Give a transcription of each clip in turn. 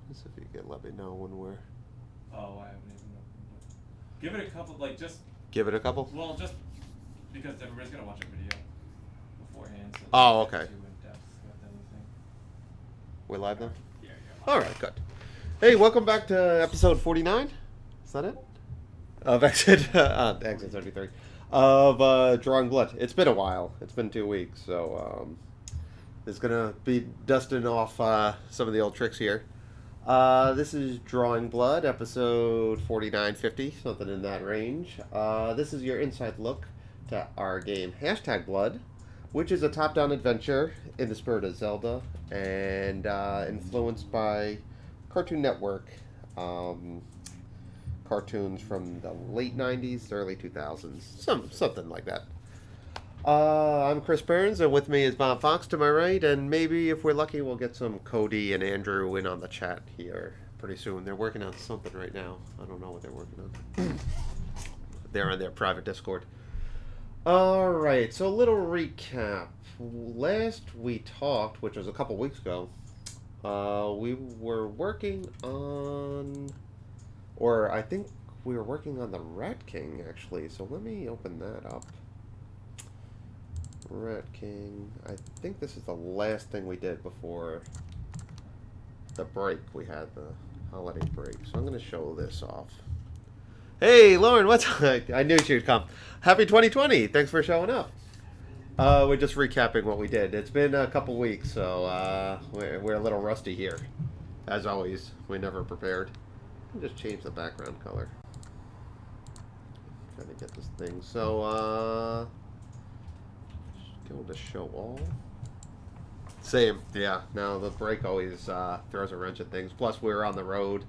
Let's see if you can let me know when we're... Oh, I haven't even opened it. Give it a couple, like, just... Give it a couple? Well, just because everybody's gonna watch a video beforehand, so Oh, don't get okay. too in-depth with anything. We're live then? Yeah, Alright, good. Hey, welcome back to episode 49. Is that it? Of Exit 33. Of Drawing Blood. It's been a while. It's been 2 weeks, so it's gonna be dusting off some of the old tricks here. This is Drawing Blood, episode 4950, something in that range. This is your inside look to our game Hashtag Blood, which is a top-down adventure in the spirit of Zelda and influenced by Cartoon Network cartoons from the late 90s, early 2000s, something like that. I'm Chris Burns, and with me is Bob Fox to my right, and maybe if we're lucky, we'll get some Cody and Andrew in on the chat here pretty soon. They're working on something right now. I don't know what they're working on. They're on their private Discord. Alright, so a little recap. Last we talked, which was a couple weeks ago, we were working on... Or I think we were working on the Rat King, actually. So let me open that up. Rat King. I think this is the last thing we did before the break. We had the holiday break. So I'm going to show this off. Hey, Lauren, what's up? I knew she would come. Happy 2020. Thanks for showing up. We're just recapping what we did. It's been a couple weeks, so we're a little rusty here. As always, we never prepared. Just change the background color. Trying to get this thing. So, go to show all. Same, yeah. Now the break always throws a wrench at things. Plus, we were on the road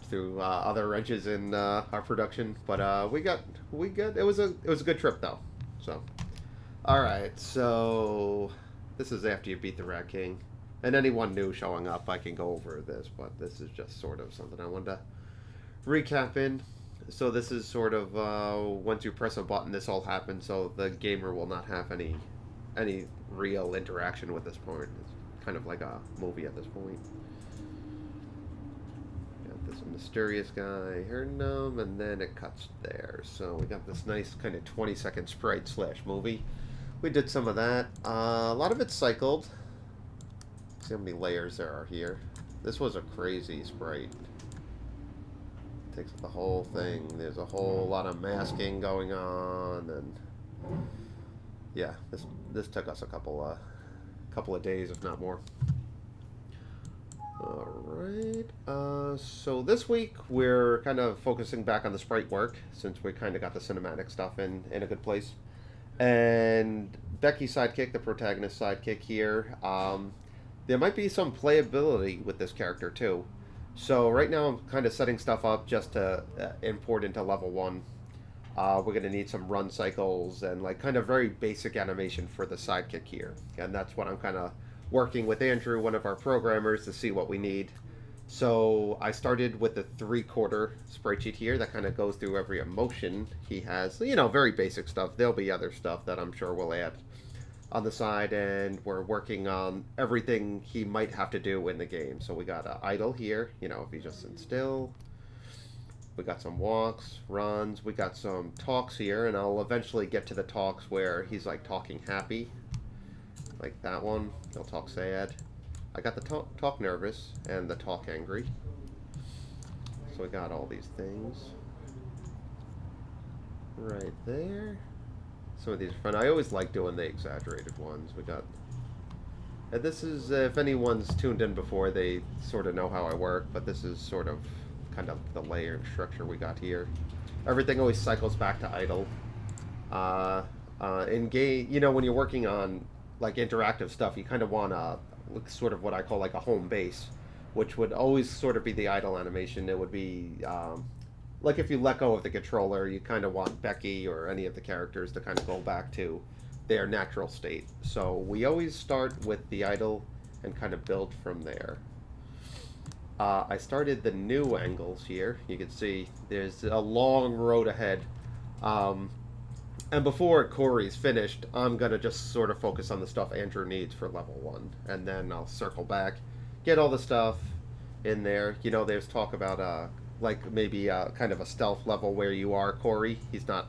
through other wrenches in our production, but we got. It was a good trip though. So, all right. So, this is after you beat the Rat King. And anyone new showing up, I can go over this, but this is just sort of something I wanted to recap in. So this is sort of, once you press a button, this all happens, so the gamer will not have any real interaction with this point. It's kind of like a movie at this point. Got this mysterious guy hurting them, and then it cuts there. So we got this nice kind of 20-second sprite slash movie. We did some of that. A lot of it cycled. See how many layers there are here. This was a crazy sprite. Takes the whole thing. There's a whole lot of masking going on, and yeah, this took us a couple of days, if not more. All right. So this week we're kind of focusing back on the sprite work since we kind of got the cinematic stuff in a good place. And Becky's sidekick, the protagonist sidekick here. There might be some playability with this character too. So right now I'm kind of setting stuff up just to import into level 1. We're going to need some run cycles and like kind of very basic animation for the sidekick here. And that's what I'm kind of working with Andrew, one of our programmers, to see what we need. So I started with the 3/4 sprite sheet here that kind of goes through every emotion he has. You know, very basic stuff. There'll be other stuff that I'm sure we'll add on the side, and we're working on everything he might have to do in the game. So we got an idle here, you know, if he just sits still. We got some walks, runs, we got some talks here, and I'll eventually get to the talks where he's like talking happy. Like that one, he'll talk sad. I got the talk nervous and the talk angry. So we got all these things. Right there. Some of these are fun. I always like doing the exaggerated ones. We got... And this is, if anyone's tuned in before, they sort of know how I work, but this is sort of kind of the layered structure we got here. Everything always cycles back to idle. In game, you know, when you're working on, like, interactive stuff, you kind of want to look sort of what I call, like, a home base, which would always sort of be the idle animation. It would be... like if you let go of the controller, you kind of want Becky or any of the characters to kind of go back to their natural state. So we always start with the idle and kind of build from there. I started the new angles here. You can see there's a long road ahead. And before Corey's finished, I'm going to just sort of focus on the stuff Andrew needs for level 1. And then I'll circle back, get all the stuff, in there. You know, there's talk about like maybe kind of a stealth level where you are Corey. He's not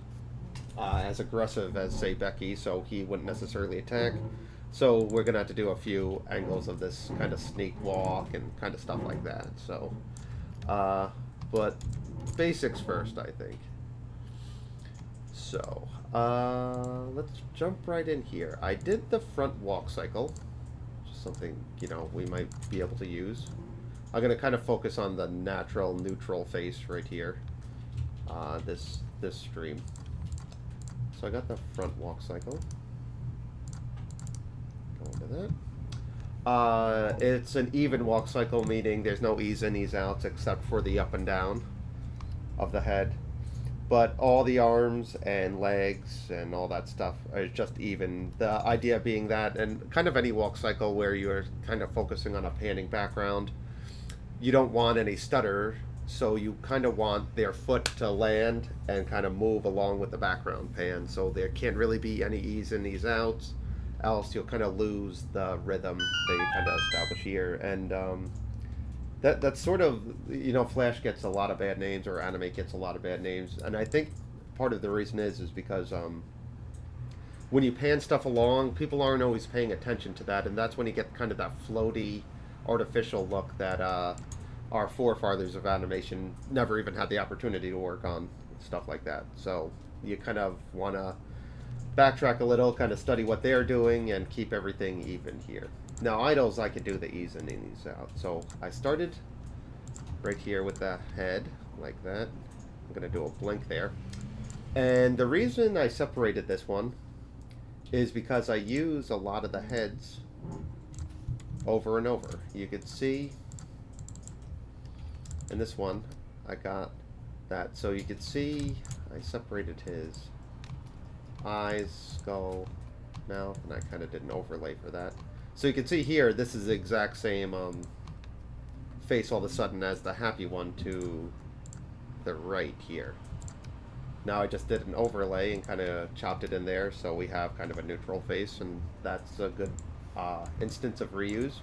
as aggressive as say Becky, so he wouldn't necessarily attack. So we're gonna have to do a few angles of this kind of sneak walk and kind of stuff like that. So, uh, but basics first, I think. So, let's jump right in here. I did the front walk cycle, which is something, you know, we might be able to use. I'm going to kind of focus on the natural neutral face right here, this stream. So I got the front walk cycle. Go into that. It's an even walk cycle, meaning there's no ease in, ease outs except for the up and down of the head. But all the arms and legs and all that stuff are just even. The idea being that, and kind of any walk cycle where you're kind of focusing on a panning background, you don't want any stutter, so you kind of want their foot to land and kind of move along with the background pan. So there can't really be any ease in, ease outs, else you'll kind of lose the rhythm that you kind of establish here. And that's sort of, you know, Flash gets a lot of bad names, or Animate gets a lot of bad names, and I think part of the reason is because when you pan stuff along, people aren't always paying attention to that, and that's when you get kind of that floaty, artificial look that our forefathers of animation never even had the opportunity to work on, stuff like that. So you kind of want to backtrack a little, kind of study what they're doing, and keep everything even here. Now, idols, I could do the ease in and ease out. So I started right here with the head, like that. I'm going to do a blink there. And the reason I separated this one is because I use a lot of the heads over and over. You could see in this one, I got that. So you could see I separated his eyes, skull, mouth, and I kind of did an overlay for that. So you can see here, this is the exact same face all of a sudden as the happy one to the right here. Now I just did an overlay and kind of chopped it in there, so we have kind of a neutral face, and that's a good instance of reuse.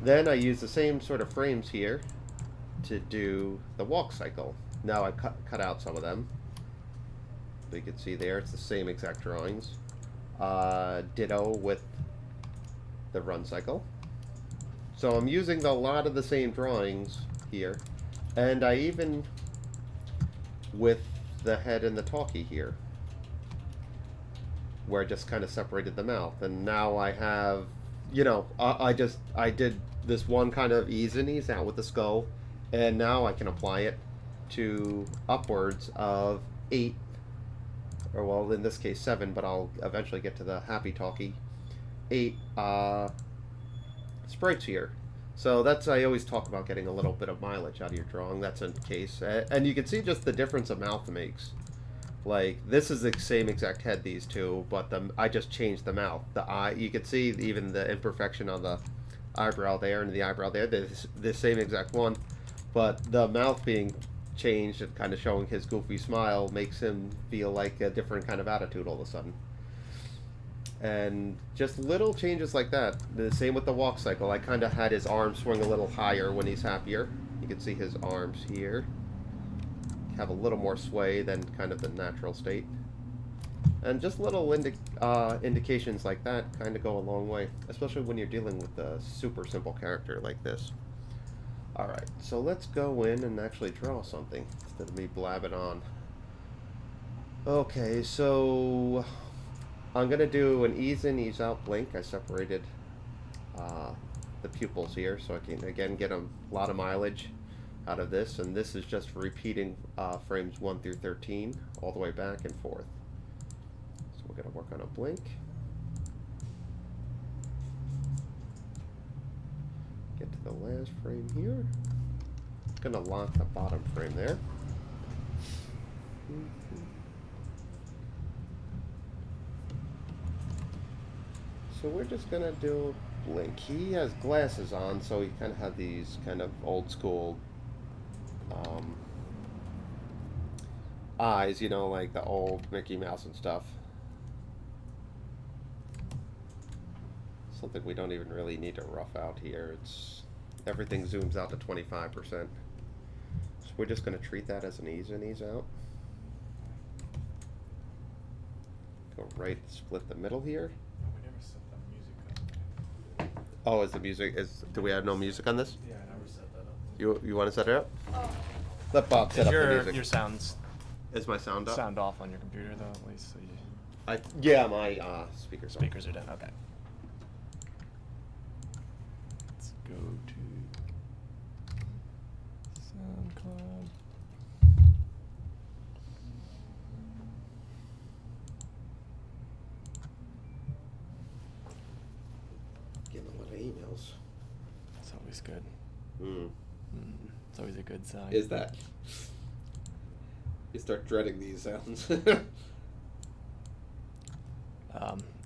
Then I use the same sort of frames here to do the walk cycle. Now I cut out some of them. So you can see there, it's the same exact drawings. Ditto with the run cycle. So I'm using a lot of the same drawings here, and I even with the head and the talkie here, where I just kind of separated the mouth, and now I have, you know, I did this one kind of ease in, ease out with the skull, and now I can apply it to upwards of 8, or well, in this case 7, but I'll eventually get to the happy talkie, 8 sprites here. So that's, I always talk about getting a little bit of mileage out of your drawing. That's a case. And you can see just the difference a mouth makes. Like, this is the same exact head, these two, but I just changed the mouth. The eye, you can see even the imperfection on the eyebrow there and the eyebrow there. They're the same exact one. But the mouth being changed and kind of showing his goofy smile makes him feel like a different kind of attitude all of a sudden. And just little changes like that. The same with the walk cycle. I kind of had his arms swing a little higher when he's happier. You can see his arms here have a little more sway than kind of the natural state. And just little indications like that kind of go a long way, especially when you're dealing with a super simple character like this. Alright, so let's go in and actually draw something instead of me blabbing on. Okay, so I'm going to do an ease in, ease out blink. I separated the pupils here so I can, again, get a lot of mileage out of this. And this is just repeating frames 1 through 13 all the way back and forth. So we're going to work on a blink. Get to the last frame here. Going to lock the bottom frame there. So we're just gonna do blink. He has glasses on, so he kind of had these kind of old school eyes, you know, like the old Mickey Mouse and stuff. Something we don't even really need to rough out here. It's everything zooms out to 25%. So we're just going to treat that as an ease in, ease out. Go right, split the middle here. Oh, we never set that music up. Oh, is the music, do we have no music on this? Yeah, I never set that up. You want to set it up? Let Bob set up the music. Your sounds Is my sound up? sound off on your computer though, at least. So Yeah, my speakers. speakers are down. Okay. Let's go to SoundCloud. Getting a lot of emails. It's always good. Mm. It's always a good sign. Is that? You start dreading these sounds.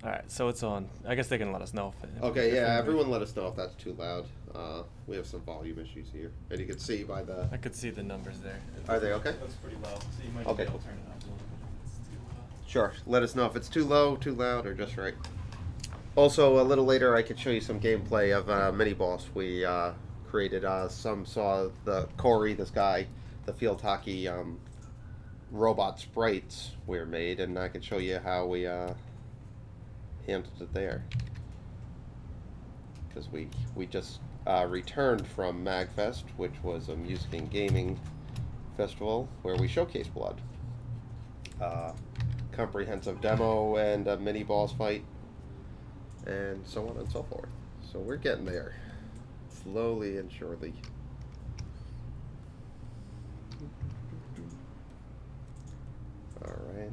All right, so it's on. I guess they can let us know if Okay, if yeah, we- everyone let us know if that's too loud. We have some volume issues here. And you can see by the... I could see the numbers there. Are they okay? That's pretty low, so you might Okay, be able cool. to turn it up a little bit if it's too loud. Sure, let us know if it's too low, too loud, or just right. Also, a little later, I could show you some gameplay of Mini Boss. We created, some saw the Corey, this guy, the field hockey robot sprites were made, and I could show you how we handled it there. Because we just returned from MagFest, which was a music and gaming festival where we showcased Blood. Comprehensive demo and a mini boss fight, and so on and so forth. So we're getting there, slowly and surely. Alright.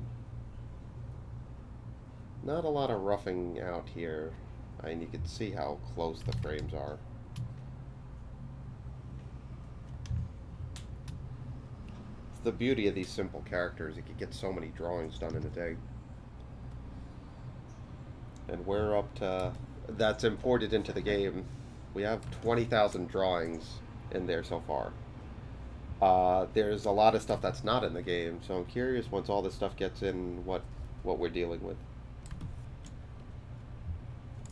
Not a lot of roughing out here, and you can see how close the frames are. It's the beauty of these simple characters. You can get so many drawings done in a day. And we're up to... That's imported into the game. We have 20,000 drawings in there so far. There's a lot of stuff that's not in the game, so I'm curious once all this stuff gets in what we're dealing with.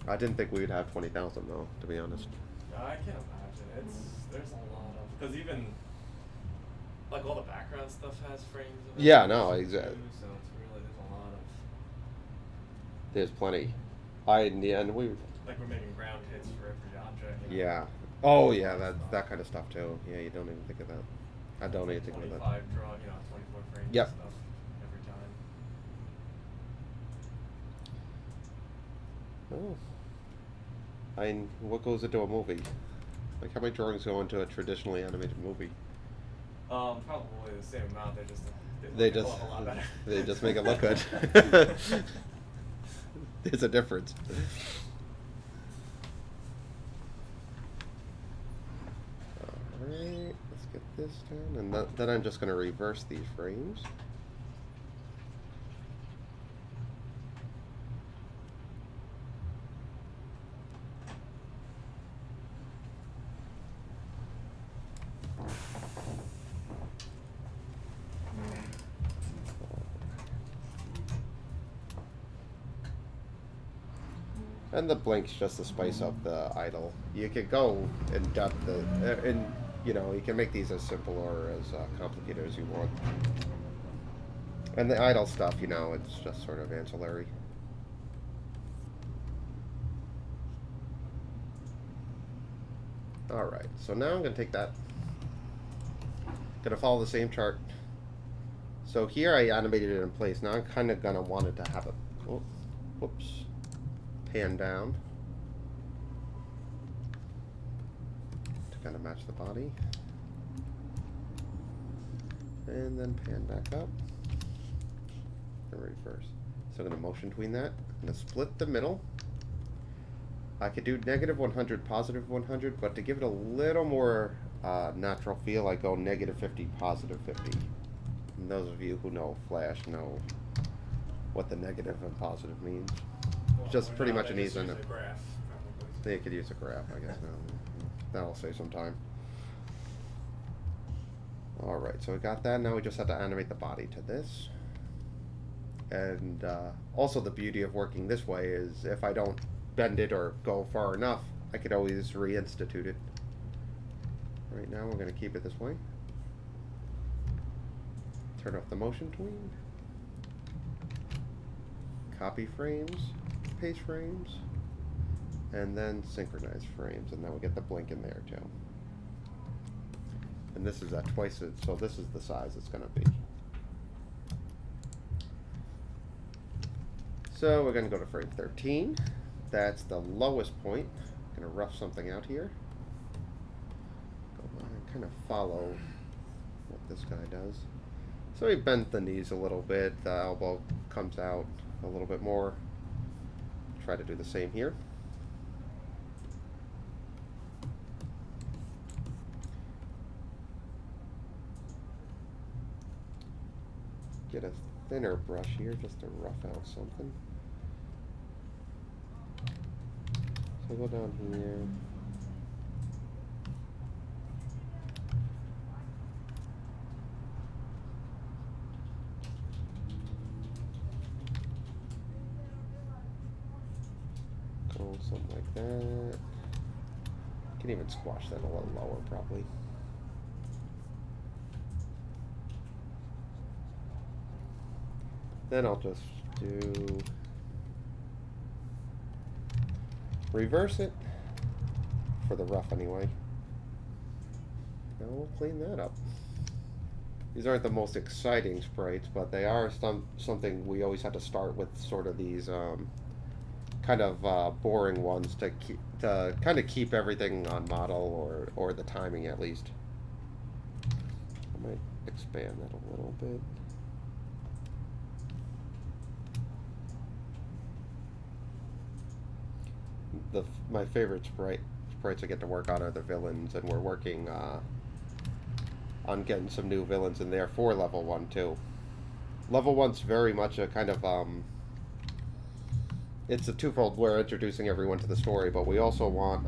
I didn't think we would have 20,000 though, to be honest. I can't imagine. There's a lot of, because even like all the background stuff has frames in it. Yeah, no, too, exactly. So it's really there's a lot of There's plenty. And we... like we're making ground hits for every object. You know? Yeah. Oh yeah, that kind of stuff too. Yeah, you don't even think of that. I don't even think of that. 25 draw, 24 frames Yep. and stuff every time. Oh. What goes into a movie? Like how many drawings go into a traditionally animated movie? Probably the same amount. They make it just look a lot better. they just make it look good. There's a difference. Alright, let's get this done. And then I'm just going to reverse these frames. And the blink's just to spice up the idle. You could go in depth, you can make these as simple or as complicated as you want. And the idle stuff, it's just sort of ancillary. Alright, so now I'm going to take that. Going to follow the same chart. So here I animated it in place. Now I'm kind of going to want it to have a... Oh, whoops. Pan down to kind of match the body, and then pan back up and reverse. So I'm going to motion between that. I'm going to split the middle. I could do negative 100, positive 100, but to give it a little more natural feel, I go negative 50, positive 50. And those of you who know Flash know what the negative and positive means. Just pretty much an ease in it. They could use a graph, I guess. That'll save some time. Alright, so we got that. Now we just have to animate the body to this. And also the beauty of working this way is if I don't bend it or go far enough, I could always reinstitute it. Right now we're going to keep it this way. Turn off the motion tween. Copy frames, paste frames, and then synchronize frames, and then we get the blink in there too. And this is at twice it, so this is the size it's going to be. So we're going to go to frame 13. That's the lowest point. I'm going to rough something out here. Go on and kind of follow what this guy does. So we bent the knees a little bit. The elbow comes out a little bit more. Try to do the same here. Get a thinner brush here just to rough out something. So go down here. Go something like that. Can even squash that a little lower probably. Then I'll just do reverse it for the rough anyway. Now we'll clean that up. These aren't the most exciting sprites, but they are something we always have to start with, sort of these kind of boring ones to kind of keep everything on model, or the timing at least. I might expand that a little bit. My favorite sprites I get to work on are the villains, and we're working on getting some new villains in there for level 1 too. Level 1's very much a kind of it's a twofold. We're introducing everyone to the story, but we also want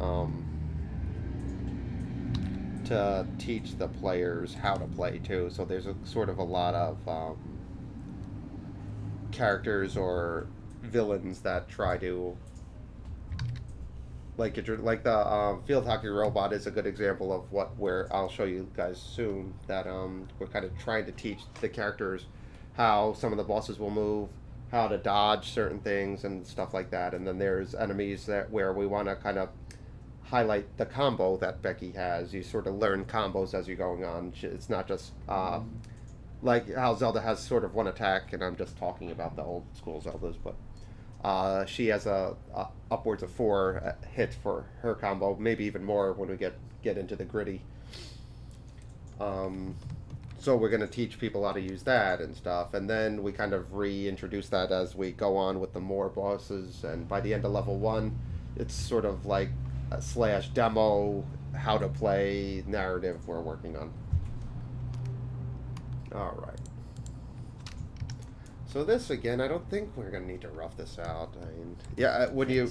to teach the players how to play too. So there's a sort of a lot of characters or villains that try to, like the field hockey robot is a good example of where I'll show you guys soon, that we're kind of trying to teach the characters how some of the bosses will move, how to dodge certain things and stuff like that. And then there's enemies where we want to kind of highlight the combo that Becky has. You sort of learn combos as you're going on. It's not just like how Zelda has sort of one attack, and I'm just talking about the old school Zeldas, but she has upwards of 4 hits for her combo, maybe even more when we get into the gritty. So we're going to teach people how to use that and stuff, and then we kind of reintroduce that as we go on with the more bosses, and by the end of level 1, it's sort of like a / demo, how to play narrative we're working on. Alright. So this, again, I don't think we're going to need to rough this out. I mean, yeah, would you...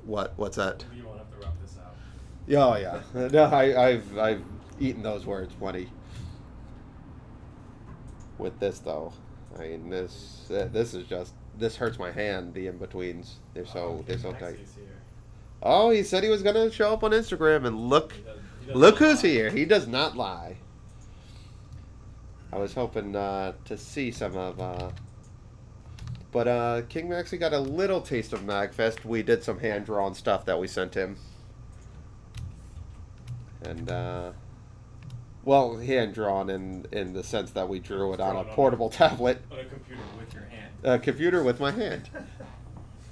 What's that? You won't have to rough this out. Oh, yeah. No, I've eaten those words plenty. With this, though, I mean, this is just... This hurts my hand, the in-betweens. They're so tight. Oh, he said he was going to show up on Instagram, and look who's here. He does not lie. I was hoping to see some of... But King Maxie got a little taste of MagFest. We did some hand-drawn stuff that we sent him. And, well, hand-drawn in the sense that we drew it on a portable tablet. On a computer with your hand. A computer with my hand.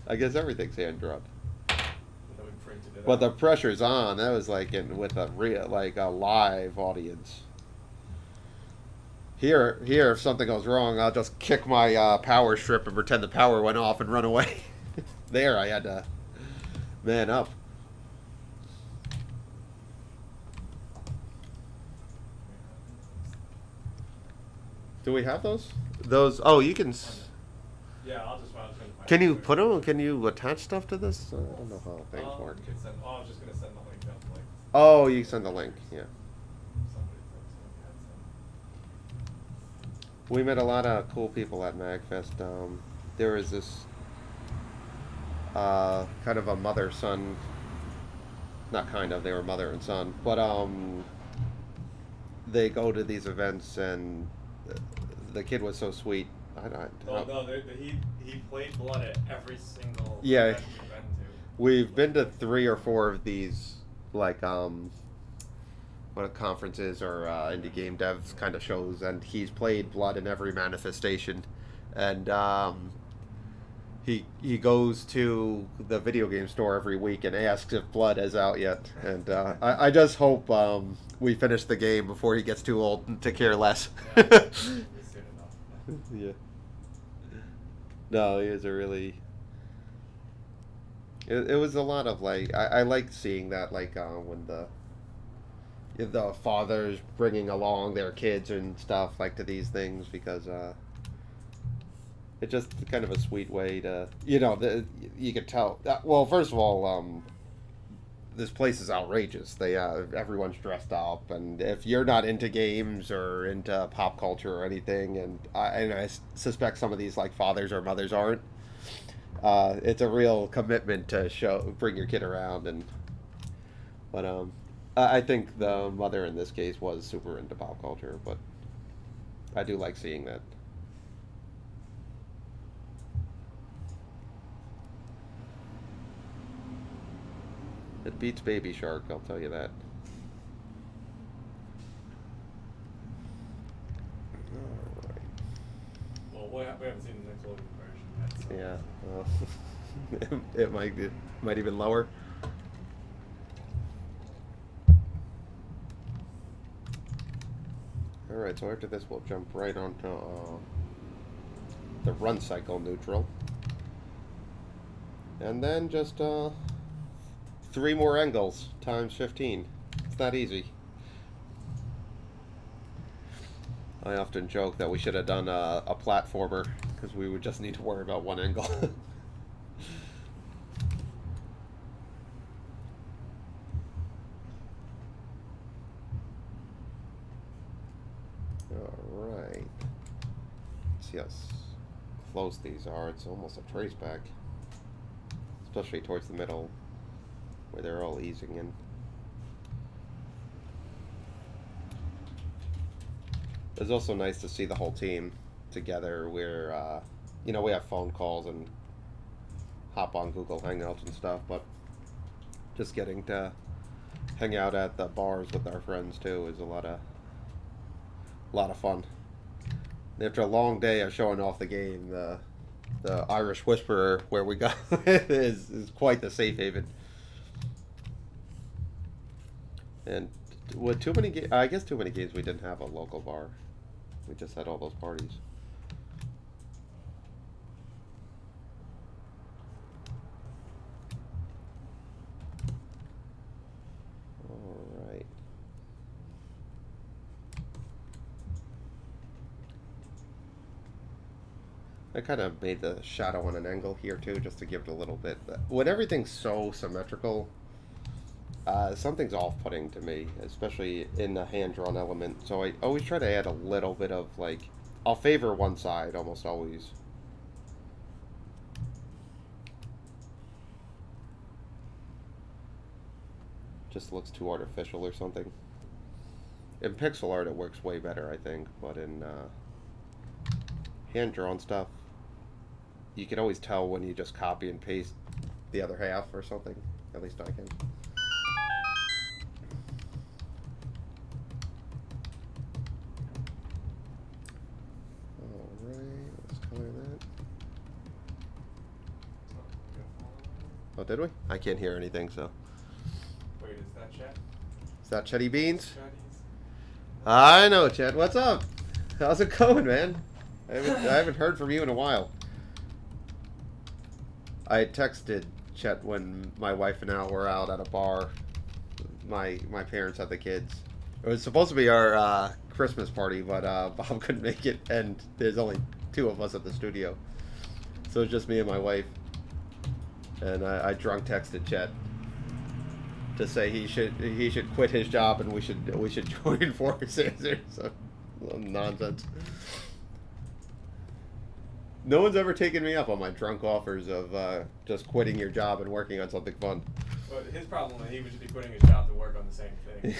I guess everything's hand-drawn. But the pressure's on. That was like with a live audience. Here, if something goes wrong, I'll just kick my power strip and pretend the power went off and run away. There, I had to man up. Do we have those? Oh, you can... Yeah, I was just find Can you put them? Can you attach stuff to this? I don't know how things work. I was just going to send the link up. Oh, you send the link, yeah. We met a lot of cool people at MagFest. There was this kind of a mother-son not kind of, they were mother and son, but they go to these events, and the kid was so sweet. Oh no, he played blood at every single Yeah, event we've been to. we've been to 3 or 4 of these, like what conferences or indie game devs kind of shows, and he's played blood in every manifestation, and he goes to the video game store every week and asks if blood is out yet, and I just hope we finish the game before he gets too old to care less. Yeah, soon enough. Yeah. No, he is a really. It was a lot of like I like seeing that, like when the fathers bringing along their kids and stuff like to these things, because it's just kind of a sweet way to, you could tell. Well, first of all, this place is outrageous. Everyone's dressed up, and if you're not into games or into pop culture or anything, and I suspect some of these like fathers or mothers aren't. It's a real commitment to bring your kid around, but I think the mother in this case was super into pop culture, but I do like seeing that. It beats Baby Shark, I'll tell you that. Alright. Well, we haven't seen the Nickelodeon version yet. So. Yeah, well, it might even lower. Alright, so after this we'll jump right onto the run cycle neutral. And then just 3 more angles times 15. It's not easy. I often joke that we should have done a platformer, because we would just need to worry about 1 angle. Alright. Let's see how close these are. It's almost a trace back. Especially towards the middle, where they're all easing in. It's also nice to see the whole team together, where, we have phone calls and hop on Google Hangouts and stuff, but just getting to hang out at the bars with our friends too is a lot of fun. After a long day of showing off the game, the Irish Whisperer, where we got, is quite the safe haven. And with too many games, we didn't have a local bar. We just had all those parties. All right. I kind of made the shadow on an angle here too, just to give it a little bit. When everything's so symmetrical, something's off-putting to me, especially in the hand-drawn element. So I always try to add a little bit of, like, I'll favor one side almost always. Just looks too artificial or something. In pixel art, it works way better, I think, but in hand-drawn stuff, you can always tell when you just copy and paste the other half or something. At least I can. Oh, did we? I can't hear anything, so. Wait, is that Chet? Is that Chetty Beans? Chetty's? I know, Chet. What's up? How's it going, man? I haven't heard from you in a while. I had texted Chet when my wife and I were out at a bar. My parents had the kids. It was supposed to be our Christmas party, but Bob couldn't make it, and there's only 2 of us at the studio. So it's just me and my wife. And I drunk texted Chet to say he should quit his job and we should join forces or some nonsense. No one's ever taken me up on my drunk offers of just quitting your job and working on something fun. But his problem is he would just be quitting his job to work on the same thing.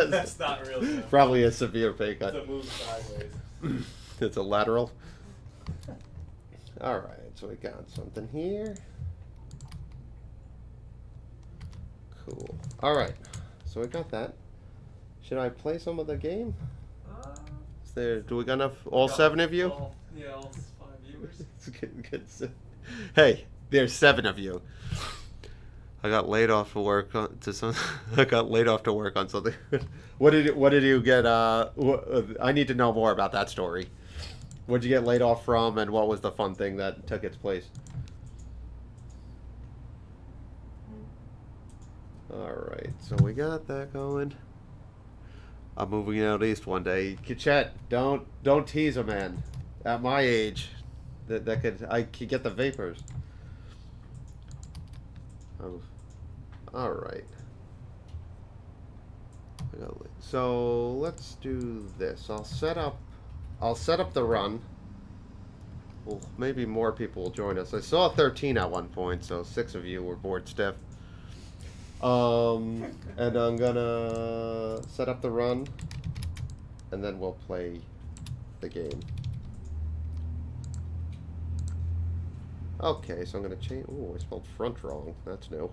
That's not really. Probably a severe pay cut. It's a move sideways. It's a lateral. All right, so we got something here. Cool. All right, so we got that. Should I play some of the game? Is there? Do we got enough? All 7 of you? All 5 viewers. It's good. Hey, there's 7 of you. I got laid off to work on I got laid off to work on something. What did you get? I need to know more about that story. What did you get laid off from, and what was the fun thing that took its place? All right, so we got that going. I'm moving out east one day. Chet, don't tease a man. At my age, I could get the vapors. All right. So let's do this. I'll set up the run. Well, maybe more people will join us. I saw 13 at one point, so 6 of you were bored stiff. And I'm gonna set up the run, and then we'll play the game. Okay, so I'm gonna change. Oh, I spelled front wrong. That's new.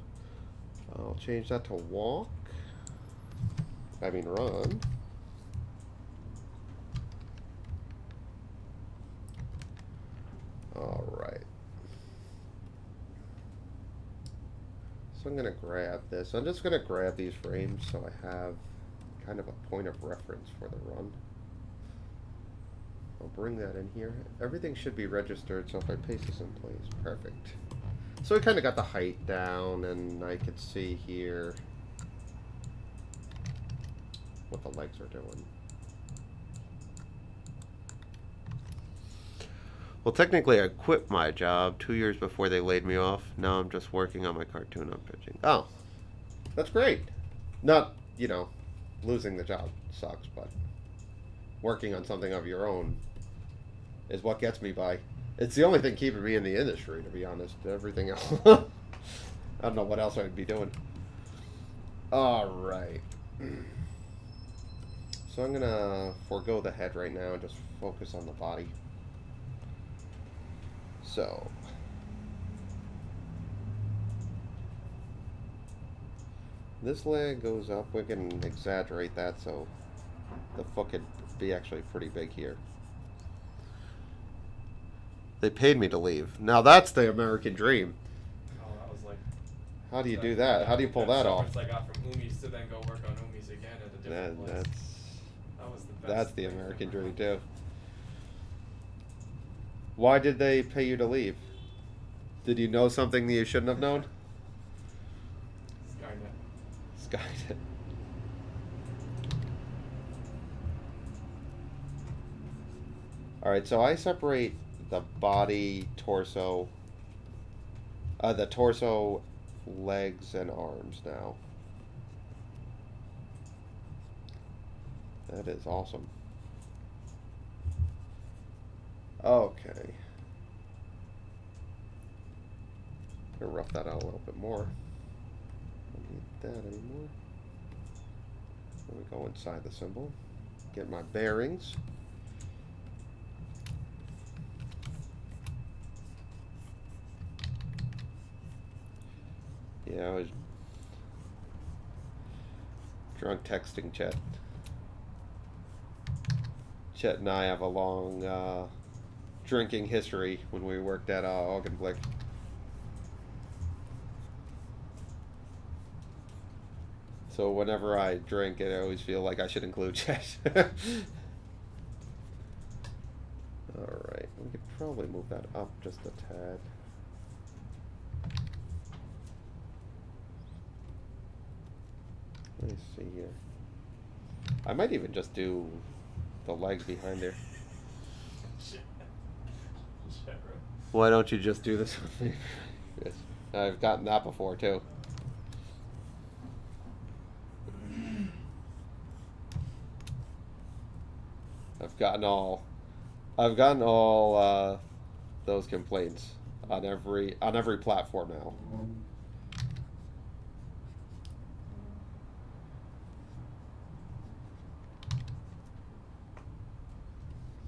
I'll change that to walk. I mean run. All right. So I'm gonna grab this. I'm just gonna grab these frames so I have kind of a point of reference for the run. I'll bring that in here. Everything should be registered, so if I paste this in place, perfect. So we kind of got the height down, and I could see here what the legs are doing. Well, technically, I quit my job 2 years before they laid me off. Now I'm just working on my cartoon I'm pitching. Oh, that's great. Not, losing the job sucks, but working on something of your own is what gets me by. It's the only thing keeping me in the industry, to be honest. Everything else, I don't know what else I'd be doing. All right. So I'm gonna forego the head right now and just focus on the body. So, this leg goes up. We can exaggerate that so the foot could be actually pretty big here. They paid me to leave. Now that's the American dream. Oh, that was like. How do you do that? How do you pull that off? I got from Umis to then go work on Umis again at a different place. That was the best. That's the American dream too. Why did they pay you to leave? Did you know something that you shouldn't have known? Skynet. Alright, so I separate the body, torso, the torso, legs, and arms now. That is awesome. Okay. Gonna rough that out a little bit more. Don't need that anymore. Let me go inside the symbol. Get my bearings. Yeah, I was drunk texting Chet. Chet and I have a long drinking history when we worked at Augenblick. So whenever I drink, I always feel like I should include Chet. Alright, we could probably move that up just a tad. Let me see here. I might even just do the legs behind there. Why don't you just do this with me? Yes. I've gotten that before too. I've gotten all I've gotten all those complaints on every platform now.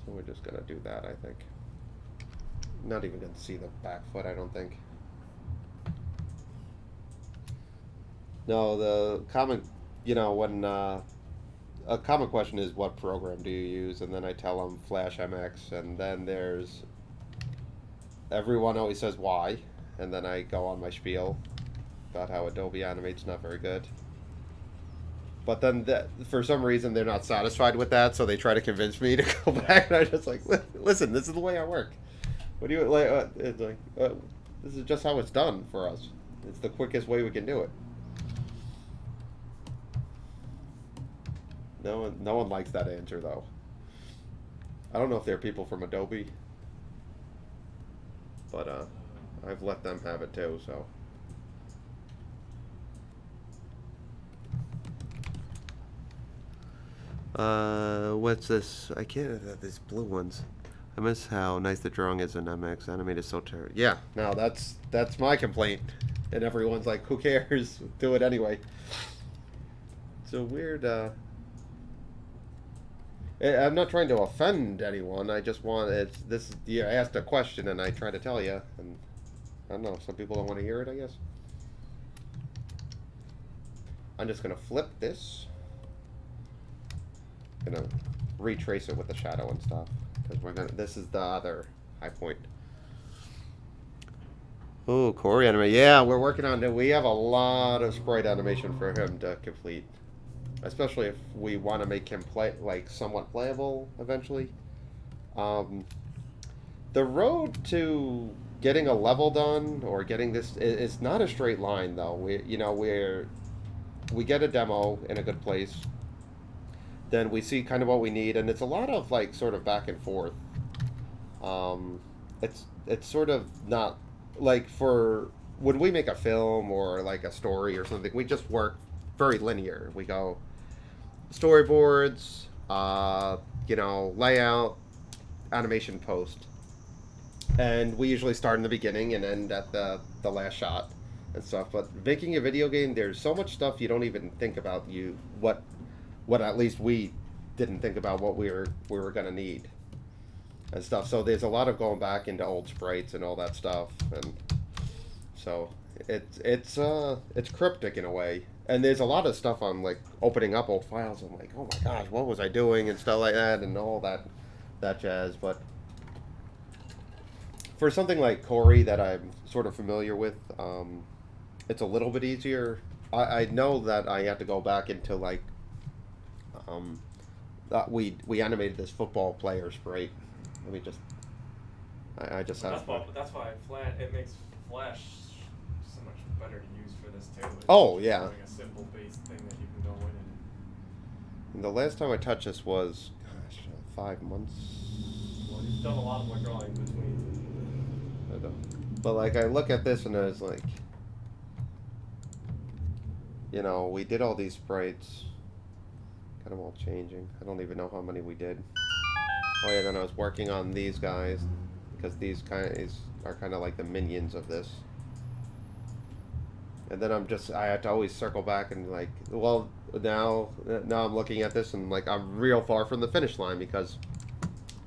So we're just gonna do that, I think. Not even gonna see the back foot, I don't think. No, the common, when a common question is what program do you use, and then I tell them Flash MX, and then there's everyone always says why, and then I go on my spiel about how Adobe Animate's not very good. But then for some reason they're not satisfied with that, so they try to convince me to go back, and I'm just like, listen, this is the way I work. What do you like? It's like this is just how it's done for us. It's the quickest way we can do it. No one likes that answer though. I don't know if they're people from Adobe, but I've let them have it too. So. What's this? I can't. These blue ones. I miss how nice the drawing is in MX. Animate is so terrible. Yeah, no, that's my complaint, and everyone's like, "Who cares? Do it anyway." It's a weird. I'm not trying to offend anyone. I just want this. You asked a question, and I try to tell you, and I don't know. Some people don't want to hear it. I guess. I'm just gonna flip this. Gonna retrace it with the shadow and stuff because this is the other high point. Oh, Corey anime. Yeah, we're working on it. We have a lot of sprite animation for him to complete, especially if we want to make him somewhat playable eventually. The road to getting a level done or getting this is not a straight line though. We get a demo in a good place. Then we see kind of what we need, and it's a lot of sort of back and forth. It's sort of not for when we make a film or a story or something, we just work very linear. We go storyboards, layout, animation, post, and we usually start in the beginning and end at the last shot and stuff. But making a video game, there's so much stuff you don't even think about. What at least we didn't think about what we were gonna need and stuff. So there's a lot of going back into old sprites and all that stuff, and so it's cryptic in a way. And there's a lot of stuff I'm opening up old files. I'm like, oh my gosh, what was I doing and stuff like that and all that jazz. But for something like Corey that I'm sort of familiar with, it's a little bit easier. I know that I have to go back into we animated this football player sprite. Let me just. I just have. That's why it makes Flash so much better to use for this too. It's Yeah. A simple base thing that you can go in and. The last time I touched this was, 5 months. Well, you've done a lot more drawing between. I know. But I look at this and I was like, we did all these sprites. Got them all changing. I don't even know how many we did. Oh yeah, then I was working on these guys because these guys are kind of like the minions of this. And then I had to always circle back and now I'm looking at this and I'm real far from the finish line because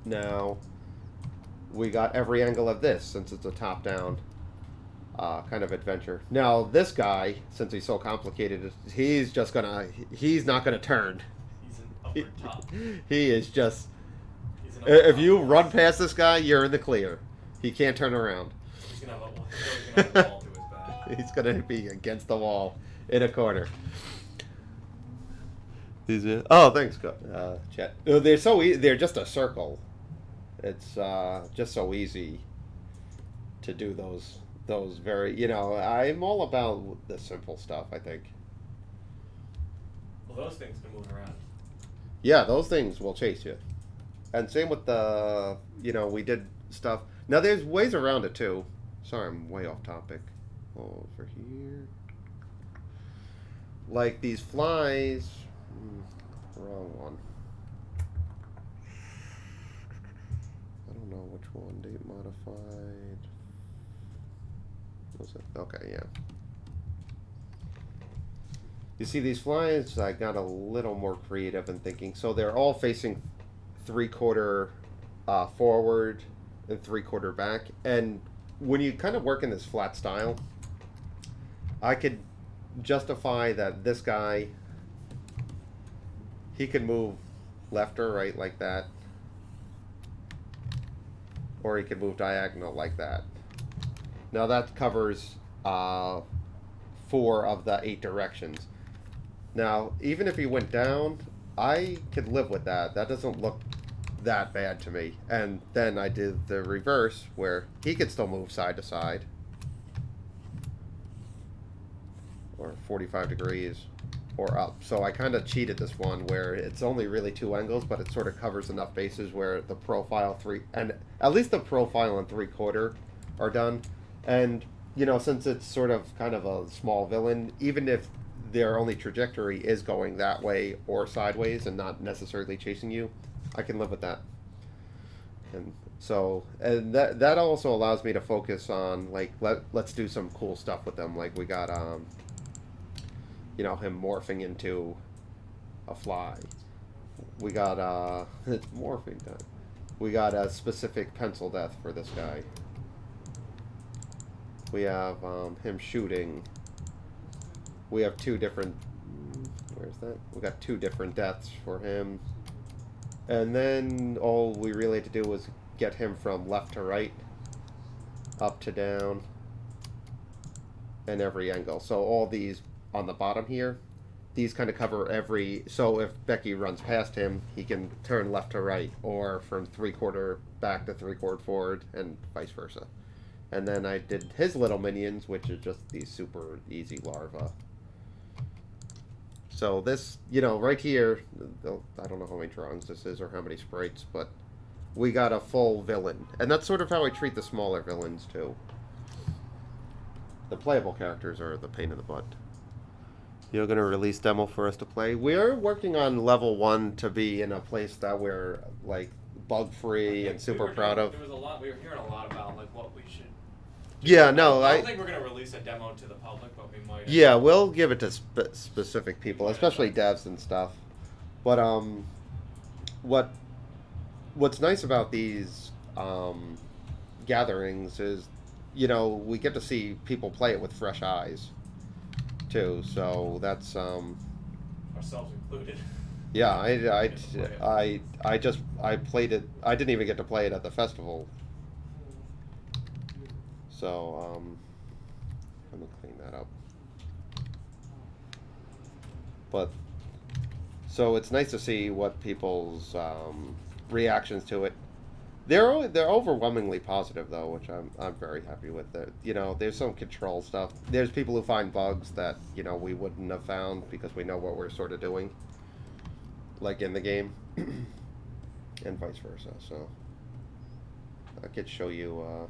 now we got every angle of this since it's a top-down kind of adventure. Now this guy, since he's so complicated, he's not gonna turn. Top. He is just. If you run past this guy, you're in the clear. He can't turn around. He's gonna have a wall to his back. He's gonna be against the wall in a corner. Thanks, Chet. They're so they're just a circle. It's just so easy to do those very. I'm all about the simple stuff. I think. Well, those things can move around. Yeah, those things will chase you. And same with the, we did stuff. Now, there's ways around it, too. Sorry, I'm way off topic. Over here. These flies. Wrong one. don't know which one. Date modified. What was it? Okay, yeah. You see these flies, I got a little more creative in thinking. So they're all facing 3/4 forward and 3/4 back. And when you kind of work in this flat style, I could justify that this guy, he could move left or right like that. Or he could move diagonal like that. Now that covers 4 of the 8 directions. Now, even if he went down, I could live with that. That doesn't look that bad to me. And then I did the reverse, where he could still move side to side. Or 45 degrees, or up. So I kind of cheated this one, where it's only really 2 angles, but it sort of covers enough bases where the profile and at least the profile and 3/4 are done. And, you know, since it's sort of kind of a small villain, even if their only trajectory is going that way or sideways and not necessarily chasing you, I can live with that. And so, and that also allows me to focus on, like, let's do some cool stuff with them. Like, we got you know, him morphing into a fly. We got it's morphing time. We got a specific pencil death for this guy. We have him shooting. We have 2 different. Where's that? We got 2 different deaths for him. And then all we really had to do was get him from left to right, up to down, and every angle. So all these on the bottom here, these kind of cover every. So if Becky runs past him, he can turn left to right, or from 3/4 back to 3/4 forward, and vice versa. And then I did his little minions, which are just these super easy larvae. So this, you know, right here, I don't know how many drawings this is or how many sprites, but we got a full villain. And that's sort of how I treat the smaller villains, too. The playable characters are the pain in the butt. You're going to release demo for us to play? We're working on level 1 to be in a place that we're, like, bug-free and super proud of. There was a lot, we were hearing a lot about, like, what we should. Yeah, no, I don't think we're going to release a demo to the public, but we might. Yeah, we'll give it to specific people, especially devs and stuff. But what's nice about these gatherings is, you know, we get to see people play it with fresh eyes, too. So that's Ourselves included. yeah. I played it. I didn't even get to play it at the festival. So let me clean that up. But so it's nice to see what people's reactions to it. They're overwhelmingly positive though, which I'm very happy with. You know, there's some control stuff. There's people who find bugs that, you know, we wouldn't have found because we know what we're sort of doing, like in the game, and vice versa. So I could show you.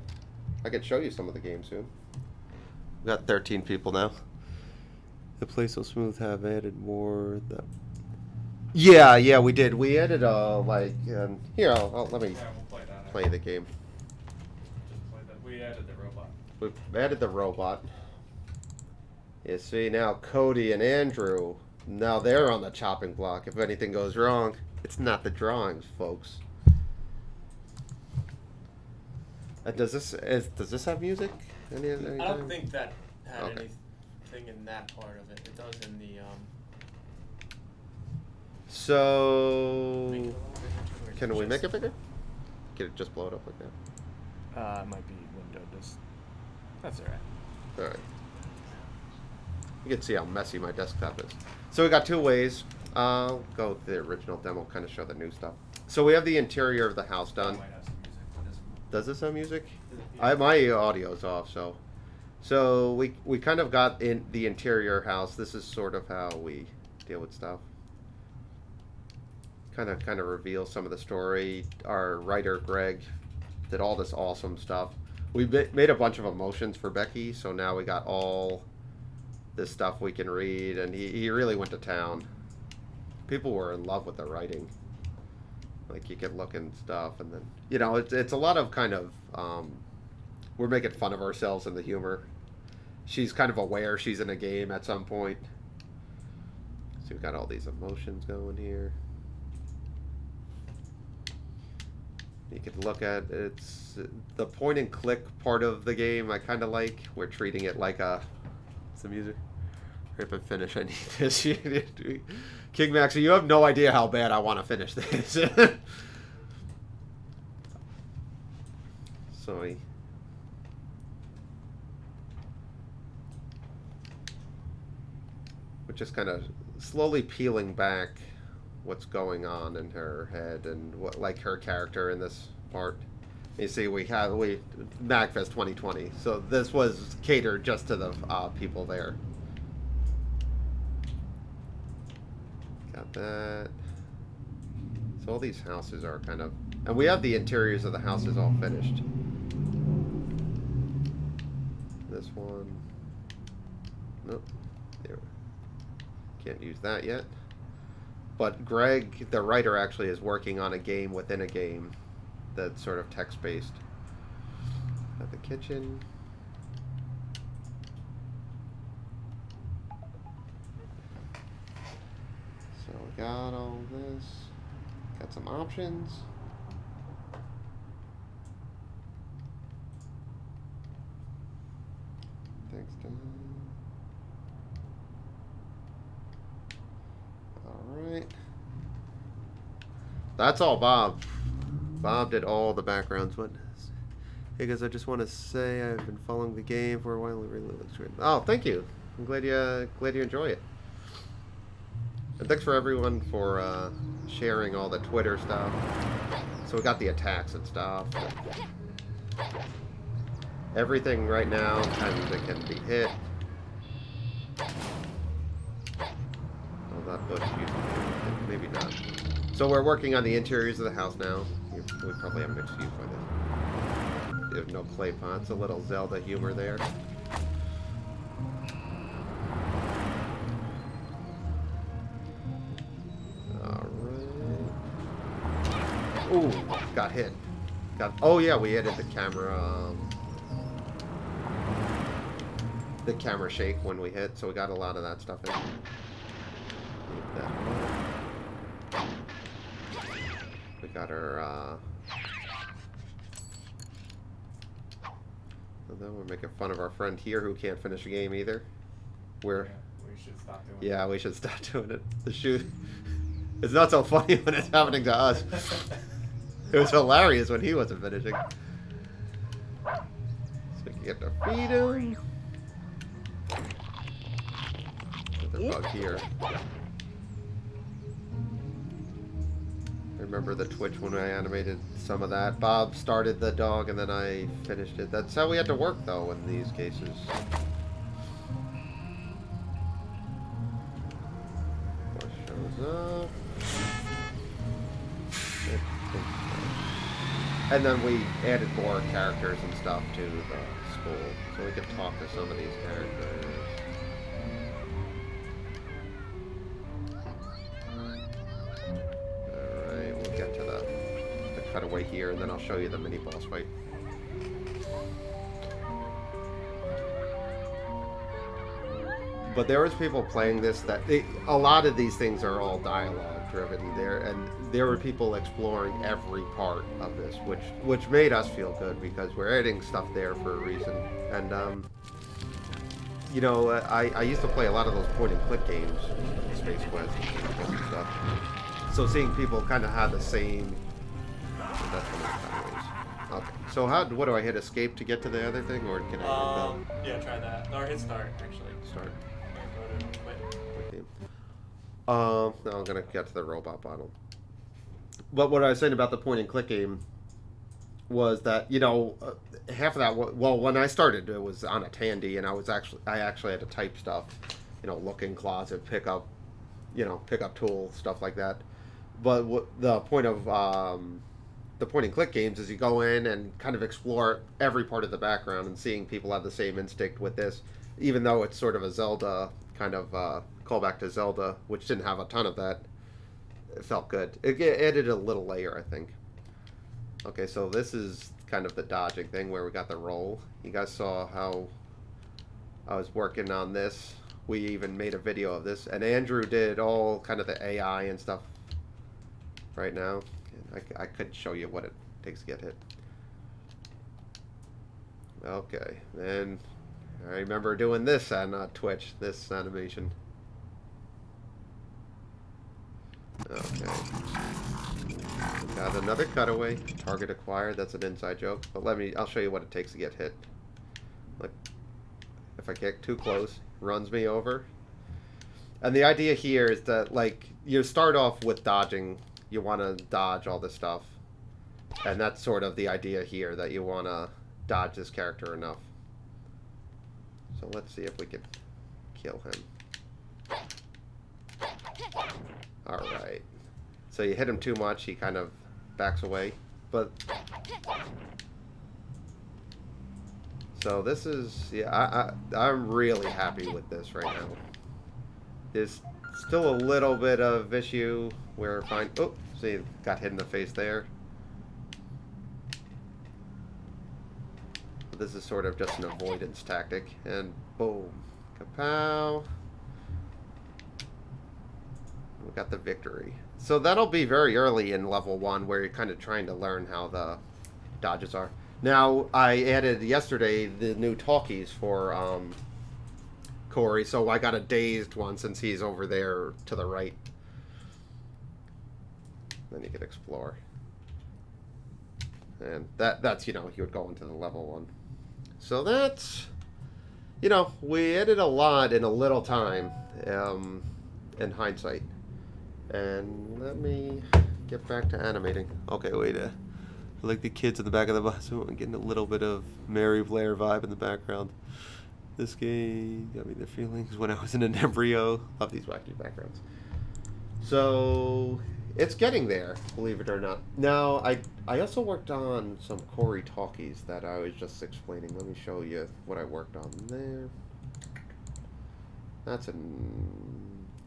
I could show you some of the games soon. We got 13 people now. The Play So Smooth have added more. Yeah, we did. We added here. Let me We'll play the game. Just play that. We added the robot. We've added the robot. You see now Cody and Andrew. Now they're on the chopping block. If anything goes wrong, it's not the drawings, folks. Does this have music? Any I don't time? think that had Okay. anything in that part of it. It does in the So Make it a little bigger too, or is can it we just- make it bigger? Can it just blow it up like that? It might be windowed. That's alright. All right. You can see how messy my desktop is. So we got 2 ways. I'll go with the original demo, kind of show the new stuff. So we have the interior of the house done. Might have some music for this one. Does this have music? Yeah. My audio's off, so we kind of got in the interior house. This is sort of how we deal with stuff. Kind of reveal some of the story. Our writer Greg did all this awesome stuff. We made a bunch of emotions for Becky, so now we got all this stuff we can read, and he really went to town. People were in love with the writing. Like you can look and stuff, and then it's a lot of kind of we're making fun of ourselves in the humor. She's kind of aware she's in a game at some point. So we've got all these emotions going here. You can look at it's the point and click part of the game. I kind of like. We're treating it like a some music. Rip and finish. I need this. King Max, you have no idea how bad I want to finish this. Sorry. We're just kind of slowly peeling back what's going on in her head and what, like, her character in this part. You see, we MagFest 2020, so this was catered just to the people there. Got that. So all these houses are kind of, and we have the interiors of the houses all finished. This one, nope, there. Can't use that yet. But Greg, the writer, actually is working on a game within a game that's sort of text-based. At the kitchen. So we got all this. Got some options. Thanks, Dan. Alright. That's all Bob. Bob did all the backgrounds. What? Hey guys, I just want to say I've been following the game for a while. It really looks great. Oh, thank you. I'm glad you enjoy it. And thanks for everyone for sharing all the Twitter stuff. So we got the attacks and stuff. Everything right now kind of can be hit. Oh, that bush maybe not. So we're working on the interiors of the house now. We probably have an excuse for this. There's no clay pots. A little Zelda humor there. Ooh, got hit. Oh yeah, we added the camera shake when we hit, so we got a lot of that stuff in. We got our and then we're making fun of our friend here who can't finish a game either. We should stop doing it. Yeah, we should stop doing it. The shoot. It's not so funny when it's happening to us. It was hilarious when he wasn't finishing. So we can get to feed him. Another bug here. Remember the Twitch when I animated some of that. Bob started the dog and then I finished it. That's how we had to work though in these cases. Bush shows up. And then we added more characters and stuff to the school, so we could talk to some of these characters. Alright, we'll get to the cutaway here, and then I'll show you the mini boss fight. But there was people playing this that a lot of these things are all dialogue driven there, and there were people exploring every part of this, which made us feel good because we're adding stuff there for a reason. And I used to play a lot of those point and click games, Space Quest and stuff. So seeing people kind of have the same. That's one of the okay. So what do I hit escape to get to the other thing, or can I? Yeah, try that. Or hit start actually. Start. Quit. Now I'm gonna get to the robot bottle. But what I was saying about the point and click game was that half of that. Well, when I started, it was on a Tandy, and I actually had to type stuff, look in closet, pick up tool, stuff like that. But what the point of the point and click games is you go in and kind of explore every part of the background, and seeing people have the same instinct with this, even though it's sort of a Zelda kind of callback to Zelda, which didn't have a ton of that. it felt good. It added a little layer, I think. Okay, so this is kind of the dodging thing where we got the roll. You guys saw how I was working on this. We even made a video of this, and Andrew did all kind of the AI and stuff right now. I could show you what it takes to get hit. Okay, then I remember doing this on Twitch, this animation. Okay. Got another cutaway. Target acquired. That's an inside joke. But I'll show you what it takes to get hit. Like, if I get too close, runs me over. And the idea here is that, like, you start off with dodging. You want to dodge all this stuff. And that's sort of the idea here, that you want to dodge this character enough. So let's see if we can kill him. Alright. So you hit him too much, he kind of backs away. But so this is, yeah, I'm really happy with this right now. There's still a little bit of issue where oh, see, got hit in the face there. This is sort of just an avoidance tactic, and boom, kapow. We got the victory. So that'll be very early in level 1 where you're kind of trying to learn how the dodges are. Now, I added yesterday the new talkies for Corey, so I got a dazed one since he's over there to the right. Then you can explore. And that's, you know, you would go into the level 1. So that's, you know, we added a lot in a little time, in hindsight. And let me get back to animating. Okay, wait. I like the kids in the back of the bus. I'm getting a little bit of Mary Blair vibe in the background. This game got me the feelings when I was in an embryo. Love these wacky backgrounds. So it's getting there, believe it or not. Now, I also worked on some Corey talkies that I was just explaining. Let me show you what I worked on there. That's a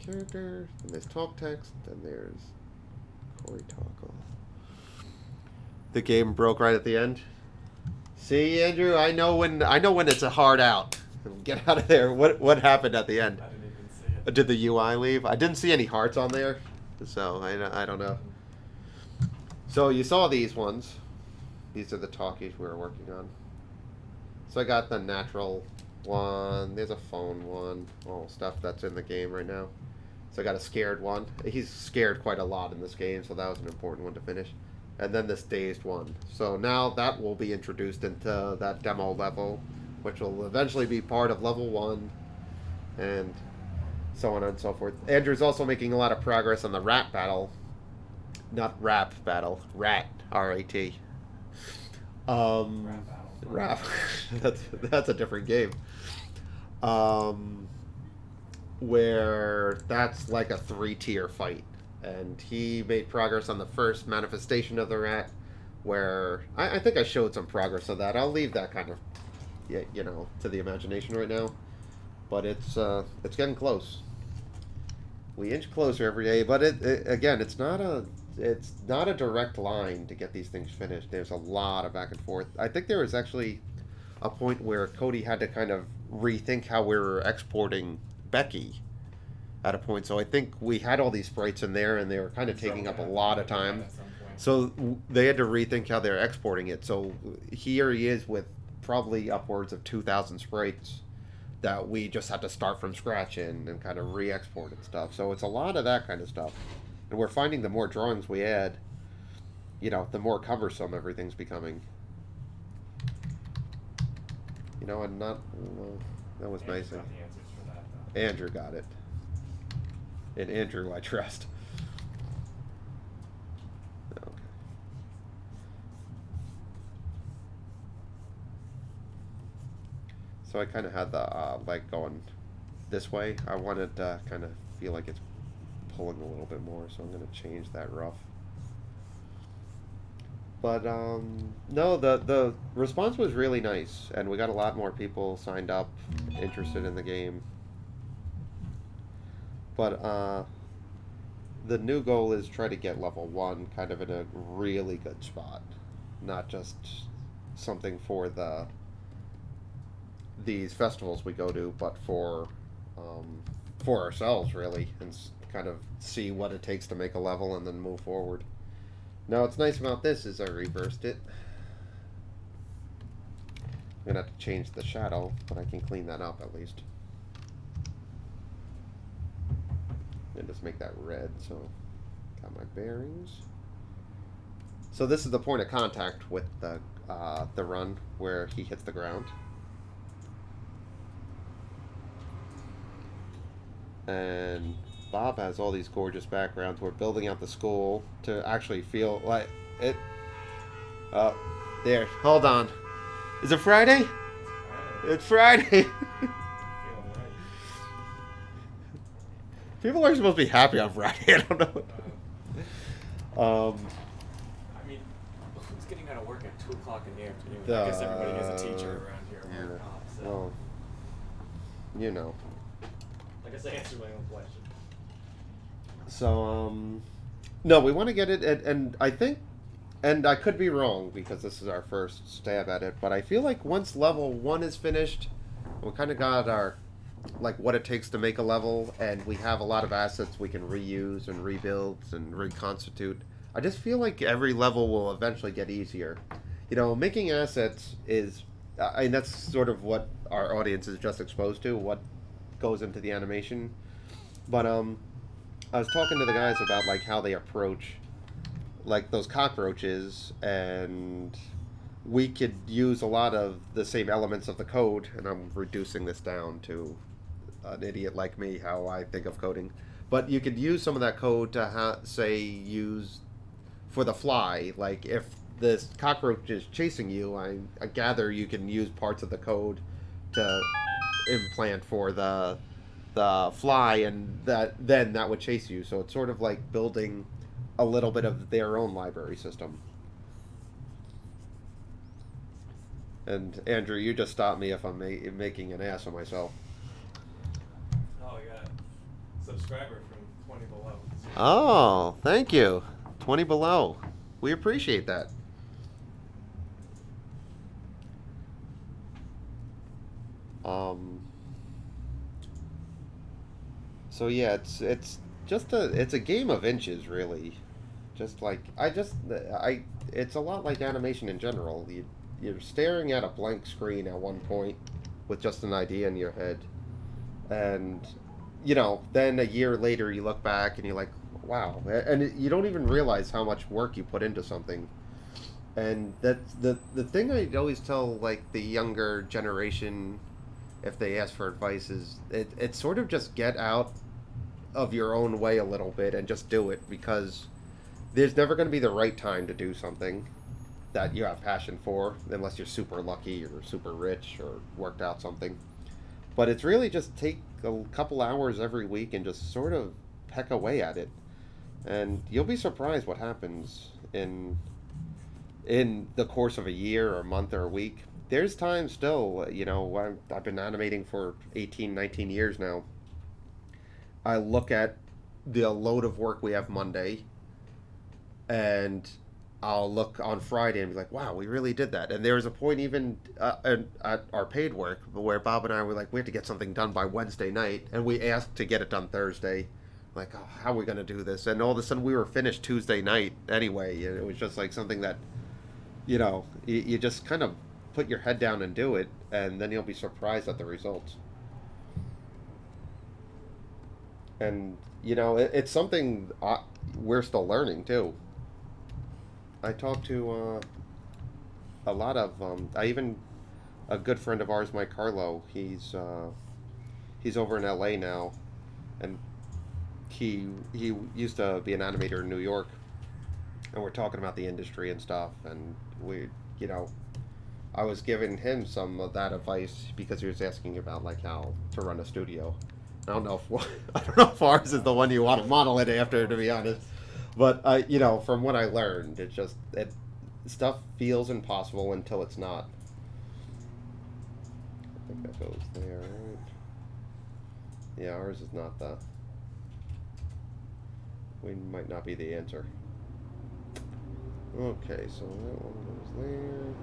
character, and there's talk text, and there's Corey talk. The game broke right at the end. See, Andrew, I know when it's a hard out. Get out of there. What happened at the end? I didn't even see it. Did the UI leave? I didn't see any hearts on there, so I don't know. So you saw these ones. These are the talkies we were working on. So I got the natural one. There's a phone one. All stuff that's in the game right now. So I got a scared one. He's scared quite a lot in this game, so that was an important one to finish. And then this dazed one. So now that will be introduced into that demo level, which will eventually be part of level 1, and so on and so forth. Andrew's also making a lot of progress on the rat battle. Not rap battle. Rat. R-A-T. Rap. That's a different game. Where that's like a 3-tier fight. And he made progress on the first manifestation of the rat, where I think I showed some progress of that. I'll leave that kind of, you know, to the imagination right now. But it's getting close. We inch closer every day, but again, it's not a direct line to get these things finished. There's a lot of back and forth. I think there was actually a point where Cody had to kind of rethink how we were exporting Becky at a point. So I think we had all these sprites in there, and they were kind of taking up a lot of time. So they had to rethink how they're exporting it. So here he is with probably upwards of 2,000 sprites that we just had to start from scratch and kind of re-export and stuff. So it's a lot of that kind of stuff. And we're finding the more drawings we add, you know, the more cumbersome everything's becoming. You know, and not... Well, that was nice. Got the answers for that, though. Andrew got it. And Andrew, I trust. Okay. So I kind of had the leg going this way. I wanted to kind of feel like it's pulling a little bit more, so I'm going to change that rough. But no, the response was really nice, and we got a lot more people signed up, interested in the game. But the new goal is try to get level 1 kind of in a really good spot, not just something for these festivals we go to, but for ourselves really, and kind of see what it takes to make a level and then move forward. Now, what's nice about this is I reversed it. I'm gonna have to change the shadow, but I can clean that up at least. And just make that red, so got my bearings. So this is the point of contact with the run where he hits the ground. And Bob has all these gorgeous backgrounds. We're building out the school to actually feel like it. Oh, there. Hold on. Is it Friday? It's Friday. People are supposed to be happy on Friday. I don't know. I mean, who's getting out of work at 2 o'clock in the afternoon? I guess everybody has a teacher around here. Yeah. So. Well, you know. I guess I answered my own question. So, no, we want to get it, and I think, and I could be wrong because this is our first stab at it, but I feel like once level 1 is finished, we kind of got our, like, what it takes to make a level, and we have a lot of assets we can reuse and rebuild and reconstitute. I just feel like every level will eventually get easier. You know, making assets is, and that's sort of what our audience is just exposed to, what goes into the animation. But I was talking to the guys about like how they approach like those cockroaches, and we could use a lot of the same elements of the code, and I'm reducing this down to an idiot like me how I think of coding. But you could use some of that code to say use for the fly, like if this cockroach is chasing you, I gather you can use parts of the code to implant for the fly, and then that would chase you. So it's sort of like building a little bit of their own library system. And Andrew, you just stop me if I'm making an ass of myself. Oh, we got a subscriber from 20 below. Oh, thank you. 20 below. We appreciate that. So yeah, it's just it's a game of inches, really. Just like it's a lot like animation in general. You're staring at a blank screen at one point with just an idea in your head, and you know, then a year later you look back and you're like, wow, and you don't even realize how much work you put into something. And that's the thing I always tell like the younger generation if they ask for advice is it's sort of just get out of your own way a little bit and just do it, because there's never going to be the right time to do something that you have passion for unless you're super lucky or super rich or worked out something. But it's really just take a couple hours every week and just sort of peck away at it, and you'll be surprised what happens in the course of a year or a month or a week. There's times still, you know, I've been animating for 18, 19 years now. I look at the load of work we have Monday, and I'll look on Friday and be like, wow, we really did that. And there was a point even at our paid work where Bob and I were like, we have to get something done by Wednesday night, and we asked to get it done Thursday. Like, oh, how are we going to do this? And all of a sudden we were finished Tuesday night anyway. And it was just like something that, you know, you just kind of put your head down and do it, and then you'll be surprised at the results. And you know, it's something we're still learning too. I talked to a lot of I even a good friend of ours, Mike Carlo. He's over in LA now, and he used to be an animator in New York, and we're talking about the industry and stuff, and we, you know, I was giving him some of that advice because he was asking about like how to run a studio. I don't know if I don't know if ours is the one you want to model it after, to be honest. But you know, from what I learned, it's just stuff feels impossible until it's not. I think that goes there, right? Yeah, ours is not the. we might not be the answer. Okay, so that one goes there.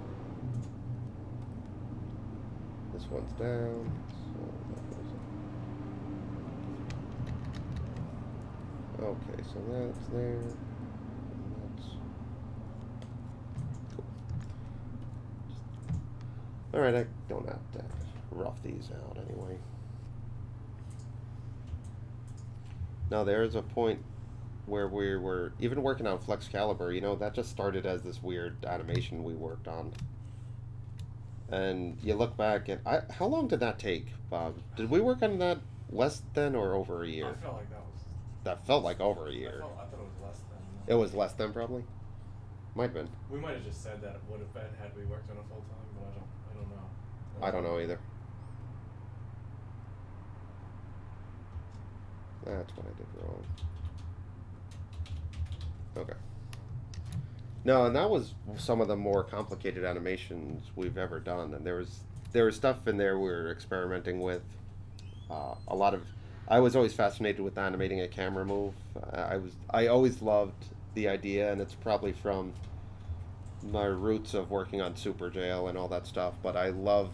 This one's down. So that goes up. Okay, so that's there. And that's cool. Alright, I don't have to rough these out anyway. Now there's a point where we were even working on Flex Caliber, you know, that just started as this weird animation we worked on. And you look back and how long did that take, Bob? Did we work on that less than or over a year? I felt like that was. That felt like over a year. I thought it was less than. It was less than, probably. Might have been. We might have just said that it would have been had we worked on it full time, but I don't know. I don't know either. That's what I did wrong. Okay. No, and that was some of the more complicated animations we've ever done, and there was stuff in there we were experimenting with. A lot of, I was always fascinated with animating a camera move. I always loved the idea, and it's probably from my roots of working on Super Jail and all that stuff. But I love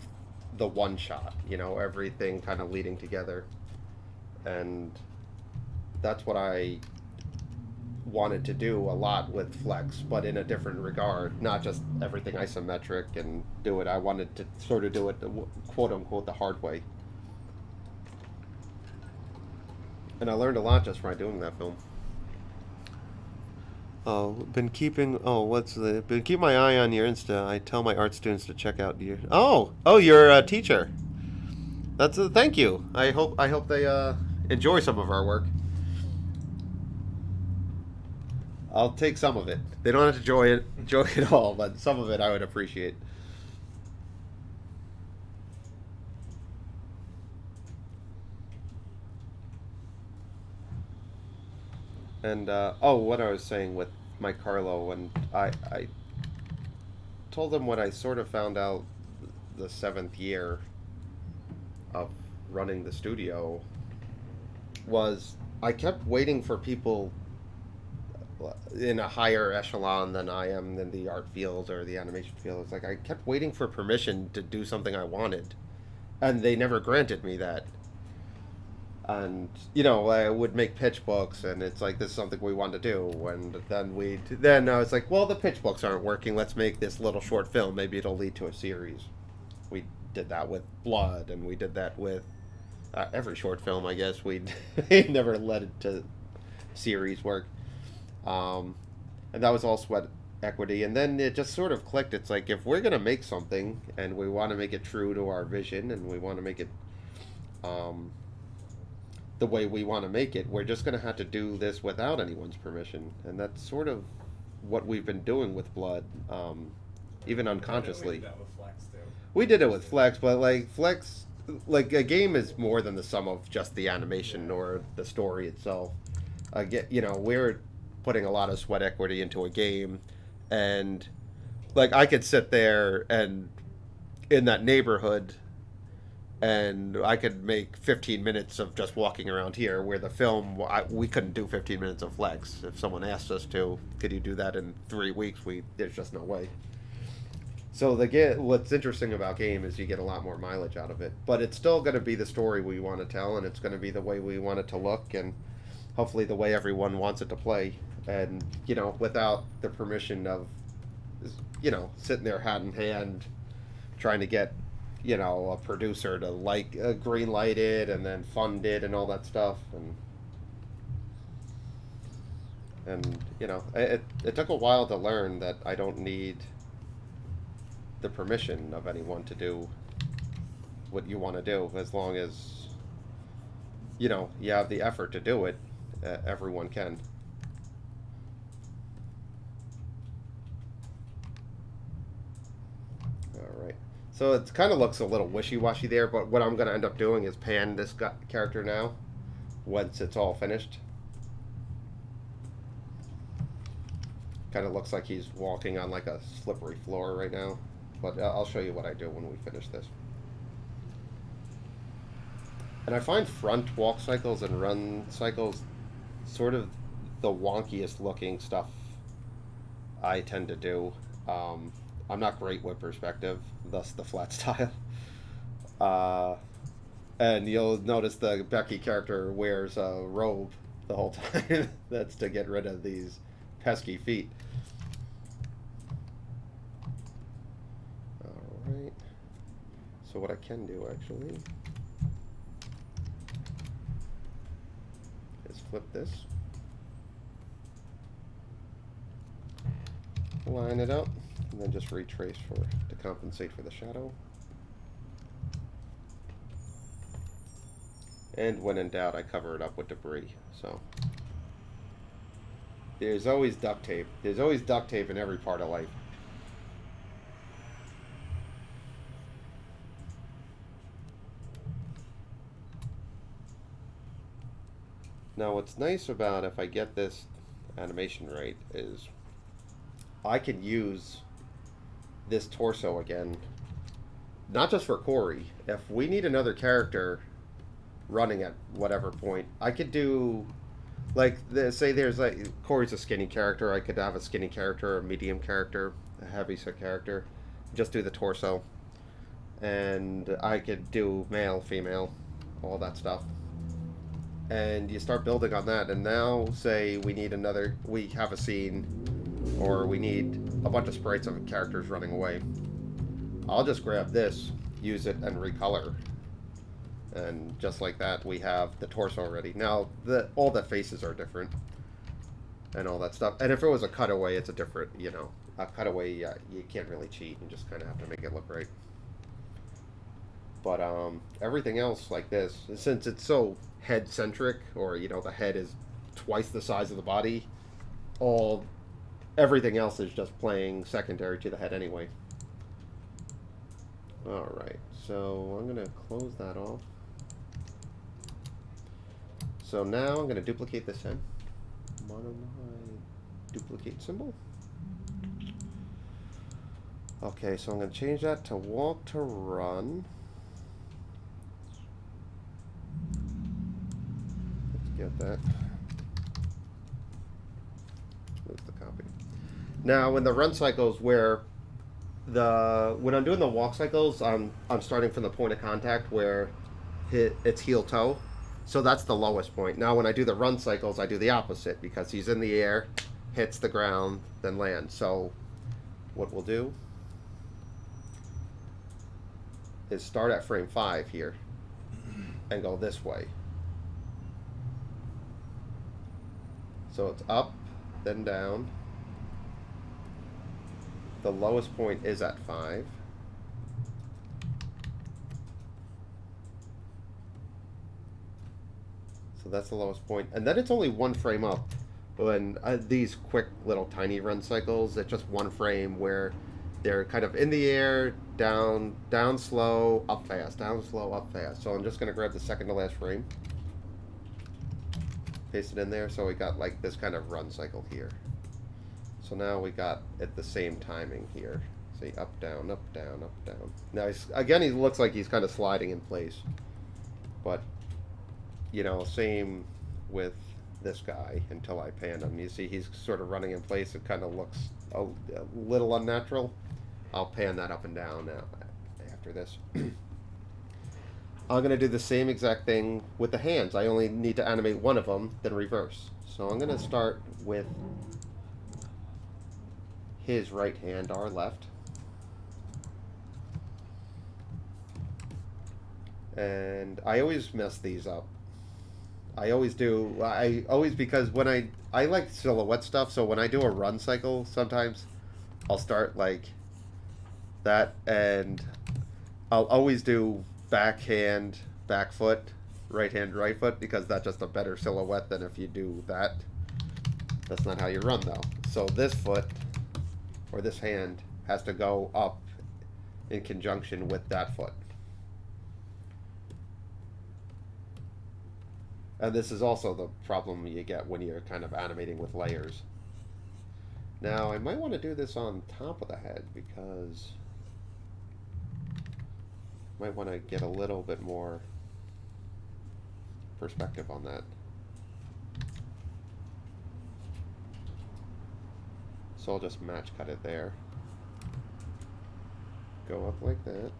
the one shot, you know, everything kind of leading together, and that's what I wanted to do a lot with Flex, but in a different regard, not just everything isometric and do it. I wanted to sort of do it, quote unquote, the hard way. And I learned a lot just by doing that film. Oh, been keeping my eye on your Insta. I tell my art students to check out your. Oh, you're a teacher. That's a thank you. I hope they enjoy some of our work. I'll take some of it. They don't have to enjoy it all, but some of it I would appreciate. And what I was saying with Mike Carlo, and I told him what I sort of found out the 7th year of running the studio was I kept waiting for people in a higher echelon than I am in the art field or the animation field. It's like I kept waiting for permission to do something I wanted, and they never granted me that. And you know, I would make pitch books, and it's like, this is something we want to do, and then I was like, well, the pitch books aren't working, let's make this little short film, maybe it'll lead to a series. We did that with Blood, and we did that with every short film, I guess. We never led it to series work. And that was all sweat equity, and then it just sort of clicked. It's like, if we're gonna make something and we want to make it true to our vision, and we want to make it the way we want to make it, we're just gonna have to do this without anyone's permission. And that's sort of what we've been doing with Blood, even unconsciously. We did that with Flex too. We did it with Flex, but like Flex, like a game is more than the sum of just the animation or the story itself. You know, we're putting a lot of sweat equity into a game, and like I could sit there and in that neighborhood, and I could make 15 minutes of just walking around here, where the film, we couldn't do 15 minutes of Flex. If someone asked us to, could you do that in 3 weeks? There's just no way. So what's interesting about game is you get a lot more mileage out of it, but it's still going to be the story we want to tell, and it's going to be the way we want it to look, and hopefully the way everyone wants it to play. And, you know, without the permission of, you know, sitting there hat in hand trying to get, you know, a producer to green light it and then fund it and all that stuff. And you know, it took a while to learn that I don't need the permission of anyone to do what you want to do, as long as, you know, you have the effort to do it. Everyone can. Alright. So it kind of looks a little wishy-washy there, but what I'm going to end up doing is pan this character now, once it's all finished. Kind of looks like he's walking on like a slippery floor right now, but I'll show you what I do when we finish this. And I find front walk cycles and run cycles sort of the wonkiest looking stuff I tend to do. I'm not great with perspective, thus the flat style. Uh, and you'll notice the Becky character wears a robe the whole time. That's to get rid of these pesky feet. Alright. So what I can do actually is flip this. Line it up, and then just retrace to compensate for the shadow. And when in doubt, I cover it up with debris. So there's always duct tape. There's always duct tape in every part of life. Now what's nice about if I get this animation right is I can use this torso again, not just for Corey. If we need another character running at whatever point, I could do, like, say there's like, Corey's a skinny character, I could have a skinny character, a medium character, a heavyset character, just do the torso. And I could do male, female, all that stuff. And you start building on that, and now say we have a scene, or we need a bunch of sprites of characters running away. I'll just grab this, use it, and recolor. And just like that, we have the torso already. Now, all the faces are different, and all that stuff. And if it was a cutaway, it's a different, a cutaway, you can't really cheat. You just kind of have to make it look right. But everything else like this, since it's so head-centric, or, the head is twice the size of the body, everything else is just playing secondary to the head anyway. Alright, so I'm going to close that off. So now I'm going to duplicate this head. Mono duplicate symbol. Okay, so I'm going to change that to walk to run. Let's get that. Move the copy. Now, in the run cycles, when I'm doing the walk cycles, I'm starting from the point of contact where it's heel toe, so that's the lowest point. Now, when I do the run cycles, I do the opposite because he's in the air, hits the ground, then lands. So, what we'll do is start at frame 5 here and go this way. So it's up, then down. The lowest point is at 5. So that's the lowest point. And then it's only one frame up. When these quick little tiny run cycles, it's just one frame where they're kind of in the air, down slow, up fast, down slow, up fast. So I'm just going to grab the second to last frame. Paste it in there, so we got like this kind of run cycle here. So now we got at the same timing here. See, up, down, up, down, up, down. Now, again, he looks like he's kind of sliding in place. But, same with this guy until I pan him. You see he's sort of running in place. It kind of looks a little unnatural. I'll pan that up and down now after this. I'm going to do the same exact thing with the hands. I only need to animate one of them, then reverse. So I'm going to start with his right hand, our left. And I always mess these up. I always do. Because when I like silhouette stuff, so when I do a run cycle, sometimes I'll start like that, and I'll always do back hand, back foot, right hand, right foot, because that's just a better silhouette than if you do that. That's not how you run, though. So this foot, or this hand, has to go up in conjunction with that foot. And this is also the problem you get when you're kind of animating with layers. Now, I might want to do this on top of the head because I might want to get a little bit more perspective on that. So I'll just match cut it there. Go up like that.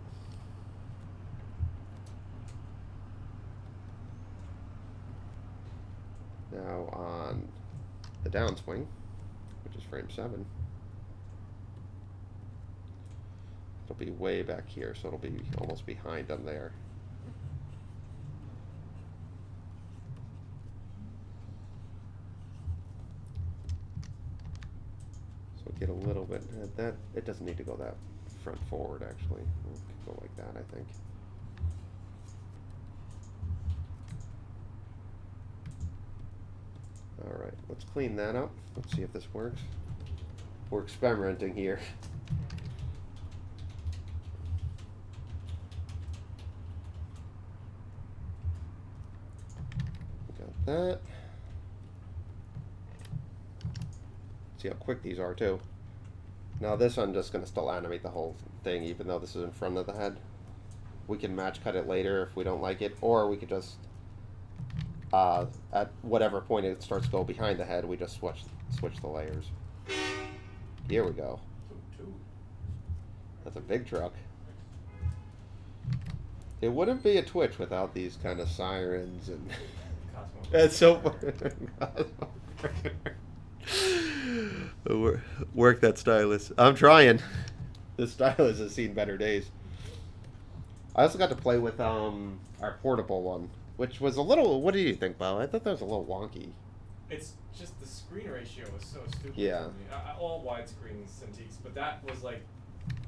Now on the downswing, which is frame 7, it'll be way back here, so it'll be almost behind them there. So get a little bit, that, it doesn't need to go that front forward actually. It could go like that, I think. Alright, let's clean that up. Let's see if this works. We're experimenting here. Got that. See how quick these are too. Now this I'm just going to still animate the whole thing even though this is in front of the head. We can match cut it later if we don't like it, or we could just at whatever point it starts to go behind the head, we just switch the layers. Here we go. That's a big truck. It wouldn't be a Twitch without these kind of sirens and that's so work that stylus. I'm trying. This stylus has seen better days. I also got to play with our portable one, which was a little. What do you think, Bob? I thought that was a little wonky. It's just the screen ratio was so stupid. Yeah. For me. All widescreen Cintiqs, but that was like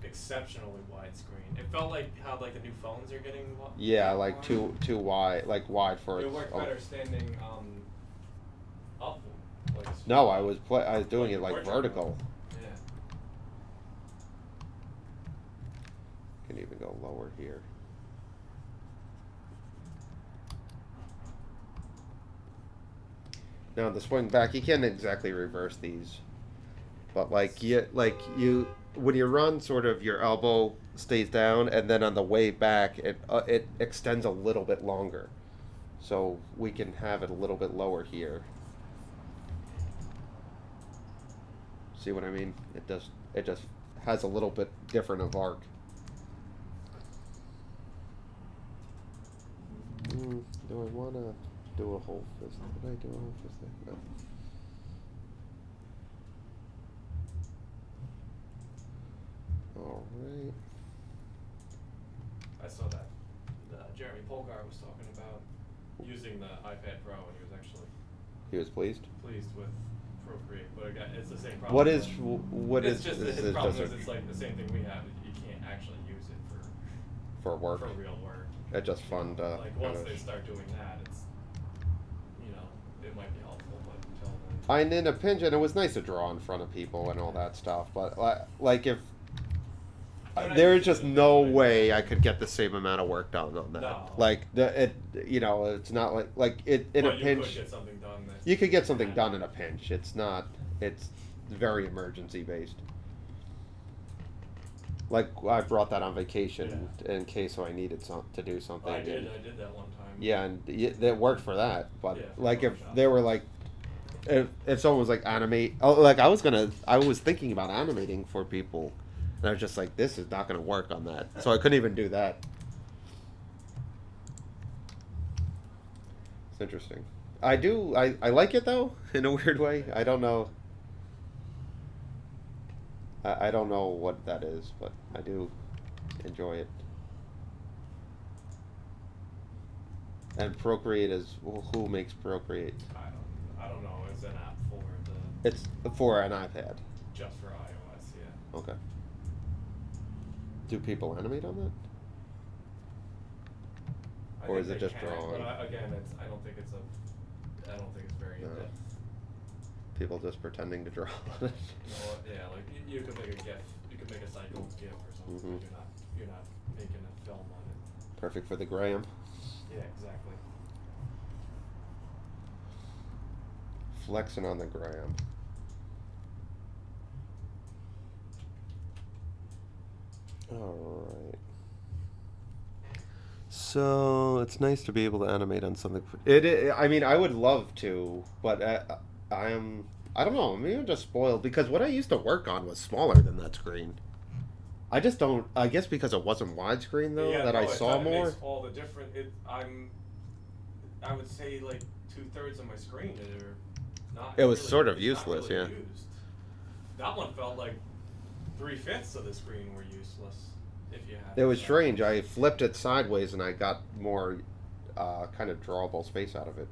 exceptionally widescreen. It felt like how like the new phones are getting. Yeah, like too wide, like wide for it. It worked better standing up. Like no, I was doing it like vertical. Yeah. Can even go lower here. Now the swing back, you can't exactly reverse these, but like you when you run, sort of your elbow stays down, and then on the way back, it extends a little bit longer, so we can have it a little bit lower here. See what I mean? It just has a little bit different of arc. Do I wanna do a whole fist? Did I do a whole fist there? No. Alright. I saw that Jeremy Polgar was talking about using the iPad Pro, and he was actually He was pleased? pleased with Procreate, but again, it's the same problem. What It's just is his it problem doesn't- is it's like the same thing we have. You can't actually use it for work? for real work. It's just fun to Like kind once of- they start doing that, it's it might be helpful, but until then. I'm in a pinch, and it was nice to draw in front of people and all that stuff. But like if there's just no way I could get the same amount of work done on that. No. Like it's not like it in But a you pinch. could get something done. You could get something done in a pinch. It's not. It's very emergency based. Like I brought that on vacation in case I needed to do something. I did that one time. Yeah, and it worked for that. But Yeah, for like if Photoshop. they were like, if someone was like animate, like I was thinking about animating for people, and I was just like, this is not gonna work on that. So I couldn't even do that. It's interesting. I like it though, in a weird way. I don't know. I don't know what that is, but I do enjoy it. And Procreate is who makes Procreate? I don't know. It's an app for the It's for an iPad. just for iOS. Yeah. Okay. Do people animate on that? I Or think is it they just can, drawing? But again, I don't think it's very No. in depth. People just pretending to draw on it. Yeah, like you could make a GIF. You could make a cycle GIF or something. Mhm. But you're not making a film on it. Perfect for the gram. Yeah, exactly. Flexing on the gram. Alright. So, it's nice to be able to animate on something. I mean, I would love to, but I don't know. Maybe I'm just spoiled because what I used to work on was smaller than that screen. I just don't. I guess because it wasn't widescreen though Yeah, that no, I saw it more. makes all the different. I would say like 2/3 of my screen are not. It was really, sort of it's not useless, really yeah. used. That one felt like 3/5 of the screen were useless. If you had. It was so. strange. I flipped it sideways and I got more kind of drawable space out of it.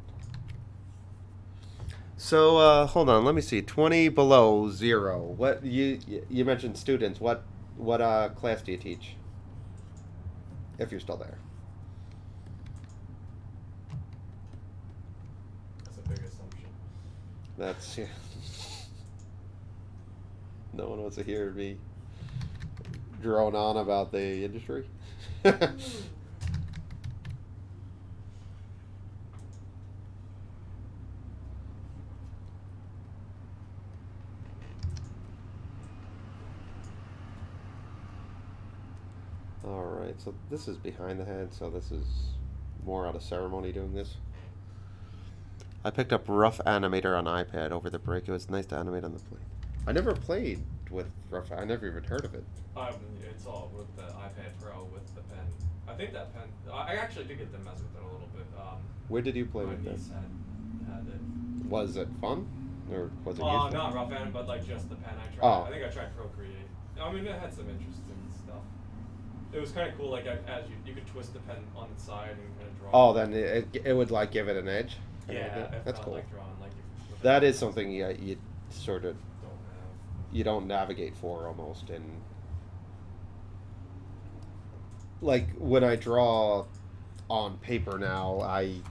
So hold on, let me see. 20 below 0. What you mentioned students? What class do you teach? If you're still there. That's a big assumption. That's yeah. No one wants to hear me drone on about the industry. All right, so this is behind the head, so this is more out of ceremony doing this. I picked up Rough Animator on iPad over the break. It was nice to animate on the plane. I never played with Rough. I never even heard of it. It's all with the iPad Pro with the pen. I think that pen. I actually did get to mess with it a little bit. Where did you play my with niece this? had it. Was it fun, or was it Oh, useful? not rough hand, but like just the pen. I tried. Oh. I think I tried Procreate. I mean, it had some interesting stuff. It was kind of cool. Like as you could twist the pen on its side and kind of draw. Oh, then it would like give it an edge. Yeah, it That's felt cool. like drawing. Like if That is something you sort of don't have. you don't navigate for almost in like when I draw on paper now I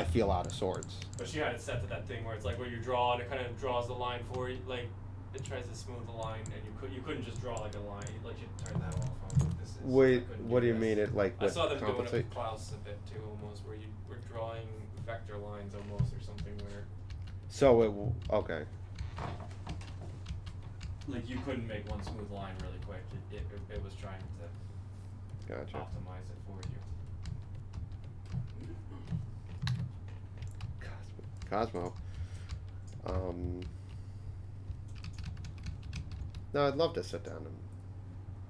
feel out of sorts. But she had it set to that thing where it's like where you draw and it kind of draws the line for you. Like it tries to smooth the line, and you couldn't just draw like a line. Like you turn that off. This is, Wait, I couldn't what do you this. mean it like I would saw them doing it compensate? with Klaus a bit too, almost where you were drawing vector lines almost or something where So okay. like you couldn't make one smooth line really quick. It was trying to Gotcha. optimize it for you. Cosmo. No, I'd love to sit down and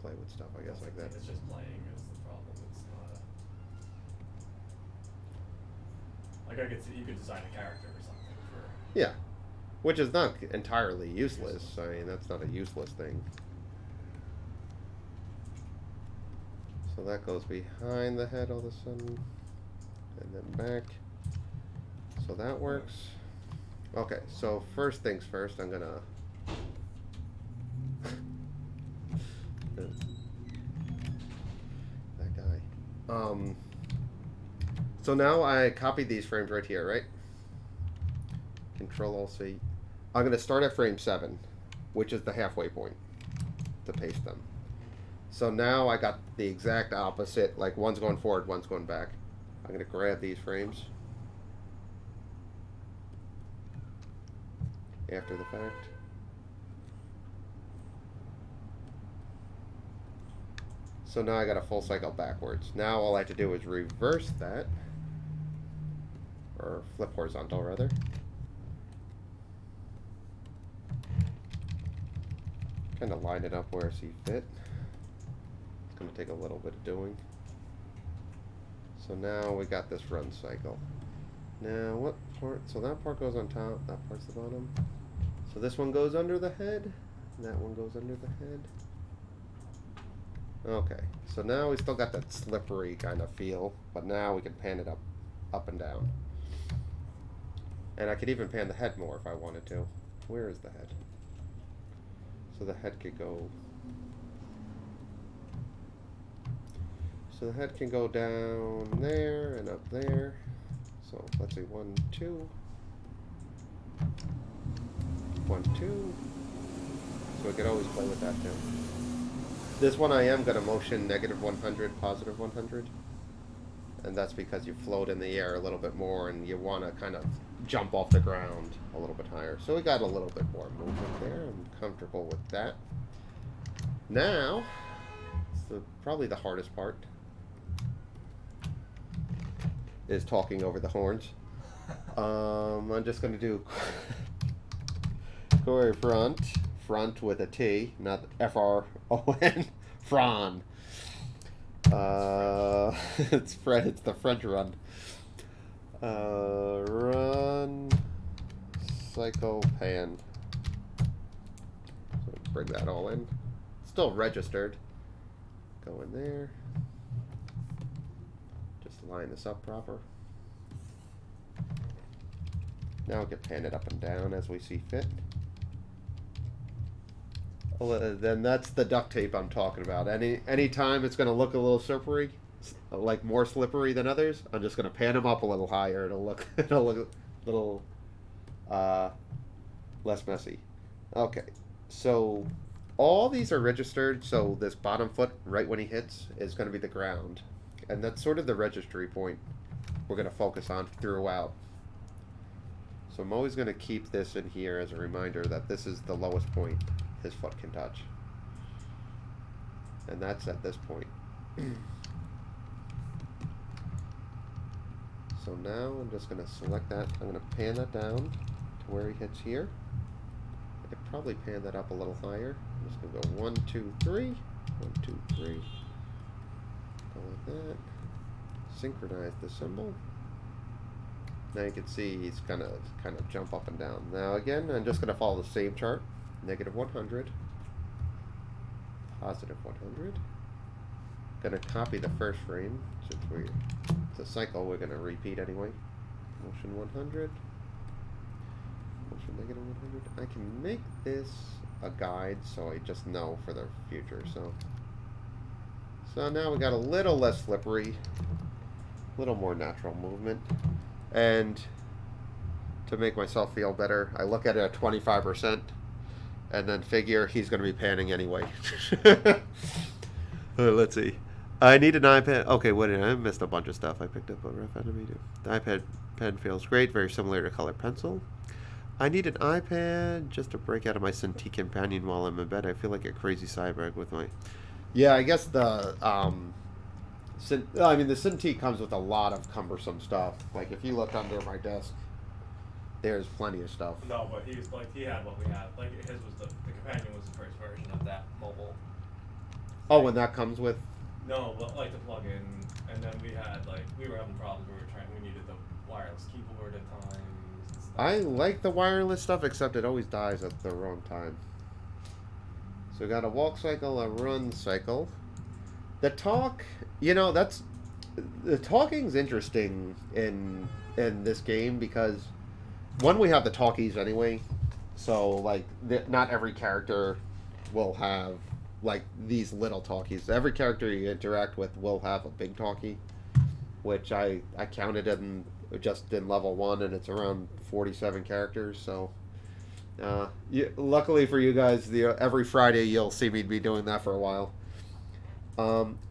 play with stuff, I guess, like that. It's just playing is the problem. It's not like I could see you could design a character or something for. Yeah. Which is not entirely useless. I mean, that's not a useless thing. So that goes behind the head all of a sudden. And then back. So that works. Okay, so first things first, I'm gonna that guy. So now I copied these frames right here, right? Control-Alt-C. I'm gonna start at frame 7, which is the halfway point, to paste them. So now I got the exact opposite, like one's going forward, one's going back. I'm gonna grab these frames after the fact. So now I got a full cycle backwards. Now all I have to do is reverse that, or flip horizontal rather. Kind of line it up where I see fit. It's going to take a little bit of doing. So now we got this run cycle. Now what part? So that part goes on top, that part's the bottom. So this one goes under the head, and that one goes under the head. Okay, so now we still got that slippery kind of feel, but now we can pan it up and down. And I could even pan the head more if I wanted to. Where is the head? So the head could go. So the head can go down there and up there. So let's see, 1, 2. 1, 2. So we could always play with that too. This one I am going to motion -100, +100. And that's because you float in the air a little bit more and you want to kind of jump off the ground a little bit higher. So we got a little bit more movement there. I'm comfortable with that. Now, probably the hardest part is talking over the horns. I'm just going to do Corey front with a T, not Fron. Fron. It's the French run. Run. Cycle pan. So bring that all in. Still registered. Go in there. Just line this up proper. Now we can pan it up and down as we see fit. Well, then that's the duct tape I'm talking about. Any time it's going to look a little slippery, like more slippery than others, I'm just going to pan them up a little higher. It'll look a little less messy. Okay, so all these are registered. So this bottom foot, right when he hits, is going to be the ground, and that's sort of the registry point we're going to focus on throughout. So I'm always going to keep this in here as a reminder that this is the lowest point his foot can touch. And that's at this point. So now I'm just going to select that. I'm going to pan that down to where he hits here. I could probably pan that up a little higher. I'm just going to go 1, 2, 3. 1, 2, 3. Go like that. Synchronize the symbol. Now you can see he's kind of jump up and down. Now again, I'm just going to follow the same chart. Negative 100. Positive 100. Going to copy the first frame since it's a cycle we're going to repeat anyway. Motion 100. Motion negative 100. I can make this a guide so I just know for the future. So now we got a little less slippery, a little more natural movement. And to make myself feel better, I look at it at 25% and then figure he's going to be panning anyway. Let's see. I need an iPad. Okay, I missed a bunch of stuff. I picked up a rough enemy. The iPad pen feels great, very similar to colored pencil. I need an iPad just to break out of my Cintiq companion while I'm in bed. I feel like a crazy cyborg with my... Yeah, I guess the... the Cintiq comes with a lot of cumbersome stuff. Like, if you look under my desk, there's plenty of stuff. No, but he had what we had. Like, his was the companion was the first version of that mobile. Oh, and that comes with... No, but like the plug-in, and then we were having problems. We needed the wireless keyboard at times. And stuff. I like the wireless stuff, except it always dies at the wrong time. So we got a walk cycle, a run cycle. The talk, the talking's interesting in this game because one, we have the talkies anyway, so like not every character will have like these little talkies. Every character you interact with will have a big talkie, which I counted in just in level 1, and it's around 47 characters. So luckily for you guys, every Friday you'll see me be doing that for a while.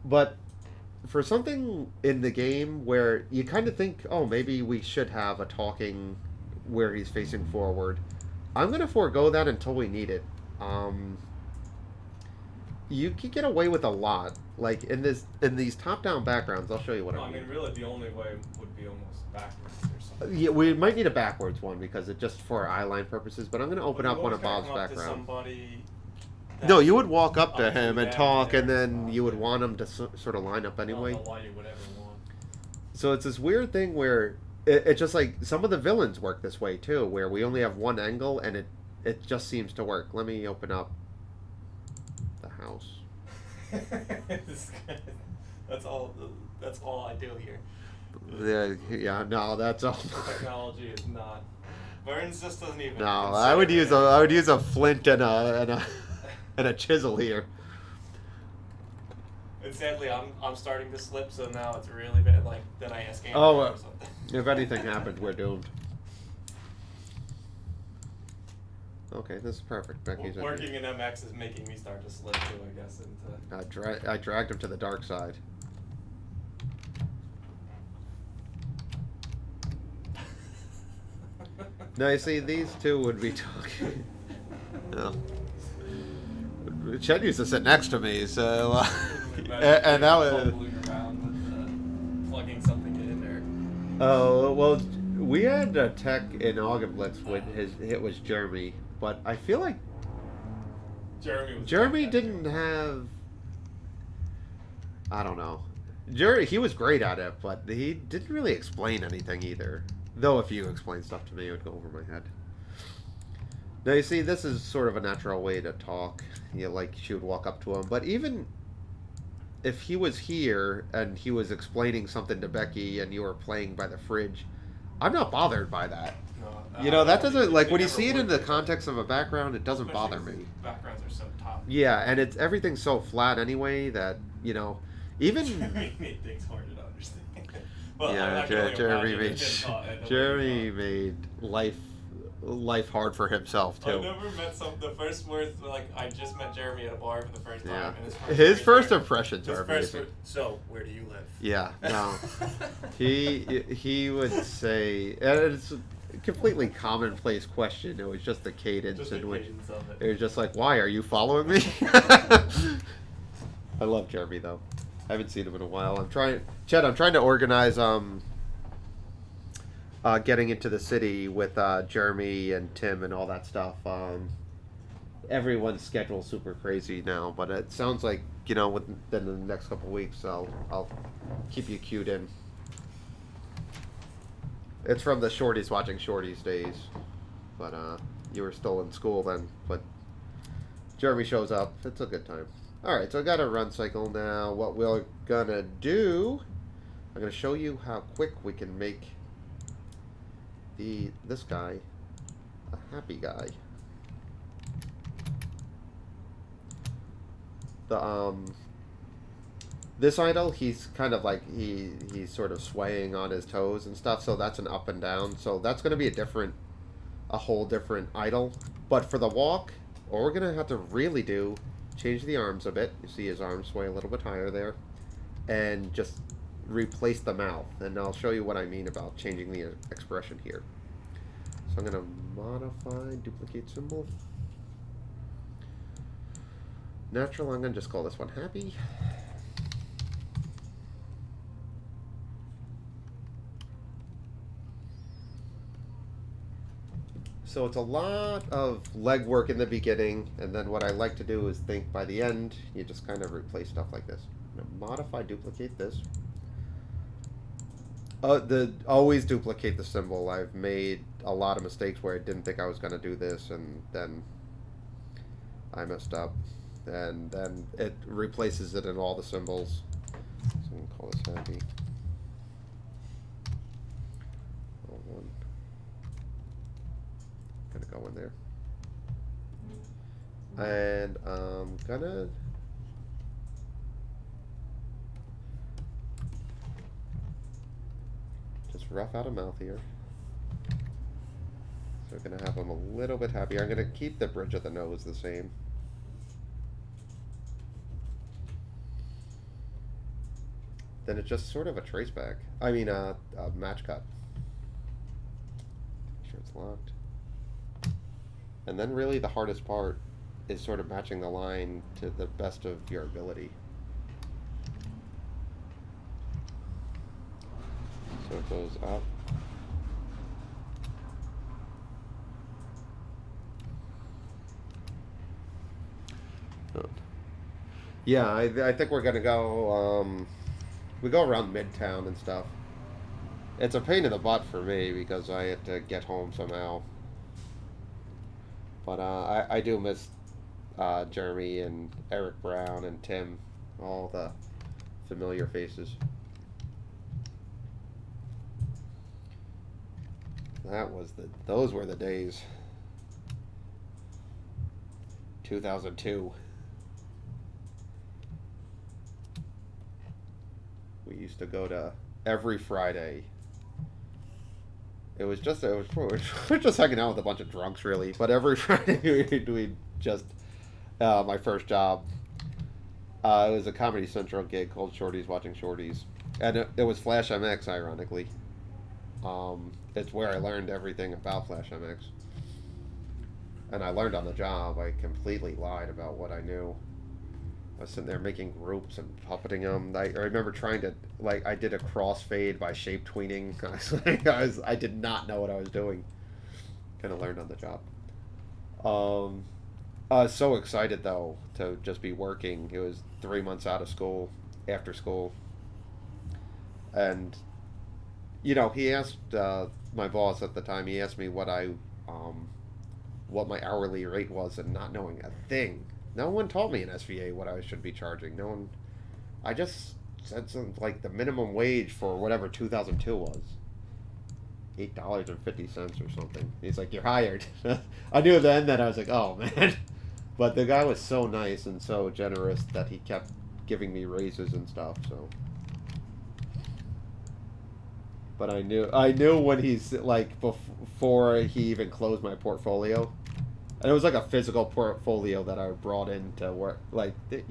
But for something in the game where you kind of think, oh, maybe we should have a talking where he's facing forward, I'm going to forego that until we need it. You can get away with a lot. Like in these top-down backgrounds, I'll show you what I mean. I mean, really, the only way would be almost backwards or something. Yeah, we might need a backwards one because it's just for eyeline purposes. But I'm going to open up one of Bob's background. No, you would walk up to him and talk, and then you would want him to sort of line up anyway. I don't know why you would ever want. So it's this weird thing where it's just like some of the villains work this way too, where we only have one angle and it just seems to work. Let me open up the house. That's all I do here. Yeah, no, that's all. Technology is not. Burns just doesn't even. No, I would use a flint and a chisel here. And sadly, I'm starting to slip, so now it's really bad. Like then I ask Andrew or something. If anything happens, we're doomed. Okay, this is perfect. Becky's working in MX is making me start to slip too, I guess. I dragged him to the dark side. Now you see, these two would be talking. No. Chet used to sit next to me, so and that was around with, plugging something in there. Oh well, We had a tech in Augenblitz when it was Jeremy, but I feel like Jeremy didn't have. I don't know. He was great at it, but he didn't really explain anything either. Though if you explain stuff to me, it would go over my head. Now you see, this is sort of a natural way to talk. You know, like she would walk up to him, but even if he was here and he was explaining something to Becky and you were playing by the fridge, I'm not bothered by that. No, You know, that doesn't, like, they when you never see it in would the be. context of a background, it doesn't Especially bother 'cause me. Backgrounds are so top. Yeah, and everything's so flat anyway that, you know, even... Jeremy made things harder to understand. Well, yeah, I can only Jeremy imagine made him the way he Jeremy talked. made life hard for himself too. I've never met the first words, like, I just met Jeremy at a bar for the first time. Yeah, And his first words- impressions his are first amazing. So, where do you live? Yeah, no, he would say, and it's a completely commonplace question. It was just the cadence Just in the which cadence of it was just like, "Why are you following me?" I love Jeremy though. I haven't seen him in a while. I'm trying to organize getting into the city with Jeremy and Tim and all that stuff. Everyone's schedule's super crazy now, but it sounds like, you know, within the next couple of weeks, I'll keep you cued in. It's from the Shorties Watching Shorties days, but you were still in school then. But Jeremy shows up. It's a good time. All right, so I got a run cycle now. What we're gonna do, I'm gonna show you how quick we can make this guy a happy guy. This idol, he's kind of like he's sort of swaying on his toes and stuff, so that's an up and down. So that's going to be a whole different idol. But for the walk, all we're going to have to really do, change the arms a bit. You see his arms sway a little bit higher there, and just replace the mouth. And I'll show you what I mean about changing the expression here. So I'm going to modify, duplicate symbol. Natural, I'm going to just call this one happy. So it's a lot of legwork in the beginning, and then what I like to do is think by the end, you just kind of replace stuff like this. I'm going to modify, duplicate this. Always duplicate the symbol. I've made a lot of mistakes where I didn't think I was going to do this, and then I messed up. And then it replaces it in all the symbols. So I'm going to call this happy. One. Gonna go in there. And I'm gonna just rough out a mouth here. So we're gonna have him a little bit happier. I'm gonna keep the bridge of the nose the same. Then it's just sort of a trace back. I mean, a match cut. Make sure it's locked. And then really the hardest part is sort of matching the line to the best of your ability. So it goes up. Yeah, I think we're gonna go, we go around Midtown and stuff. It's a pain in the butt for me because I had to get home somehow. But I do miss Jeremy and Eric Brown and Tim, all the familiar faces. Those were the days. 2002. We used to go to every Friday. We're just hanging out with a bunch of drunks, really. But every Friday we just, my first job, it was a Comedy Central gig called Shorties Watching Shorties. And it was Flash MX, ironically. It's where I learned everything about Flash MX. And I learned on the job. I completely lied about what I knew. I was sitting there making groups and puppeting them. I remember trying to, like, I did a crossfade by shape tweening. I did not know what I was doing. Kind of learned on the job. I was so excited though to just be working. It was 3 months out of school, after school, and he asked my boss at the time. He asked me what my hourly rate was, and not knowing a thing. No one told me in SVA what I should be charging. No one. I just said something like the minimum wage for whatever 2002 was. $8.50 or something. He's like, "You're hired." I knew then that I was like, "Oh man," but the guy was so nice and so generous that he kept giving me raises and stuff. So, but I knew when he's like before he even closed my portfolio, and it was like a physical portfolio that I brought in to work. Like the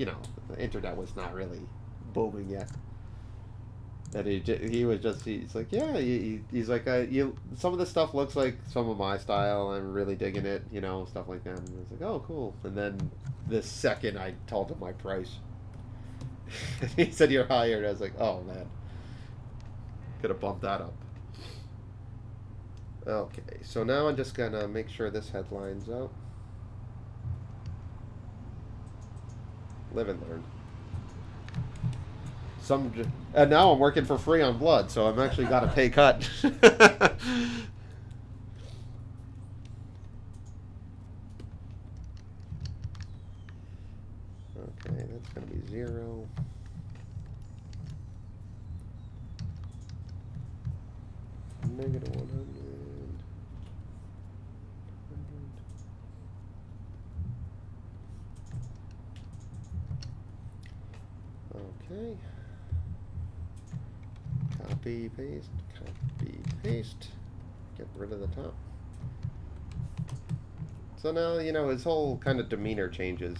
internet was not really booming yet. And he's like, yeah, he's like, some of the stuff looks like some of my style. I'm really digging it, stuff like that. And I was like, oh, cool. And then the second I told him my price, he said, you're hired. I was like, oh man, could have bumped that up. Okay, so now I'm just gonna make sure this headline's up. Live and learn. And now I'm working for free on Blood, so I'm actually got a pay cut. Okay, that's going to be 0. Negative 100. Okay. Copy, paste. Get rid of the top. So now, his whole kind of demeanor changes.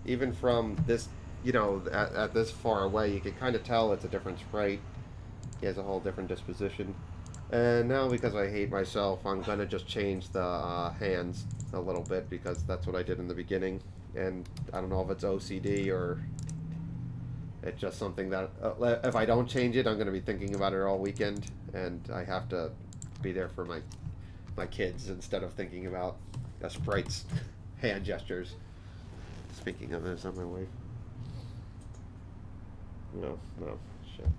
Even from this, at this far away, you can kind of tell it's a different sprite. He has a whole different disposition. And now, because I hate myself, I'm going to just change the hands a little bit, because that's what I did in the beginning. And I don't know if it's OCD or it's just something that if I don't change it, I'm going to be thinking about it all weekend, and I have to be there for my kids instead of thinking about a sprite's hand gestures. Speaking of this, on my wife. No, shit.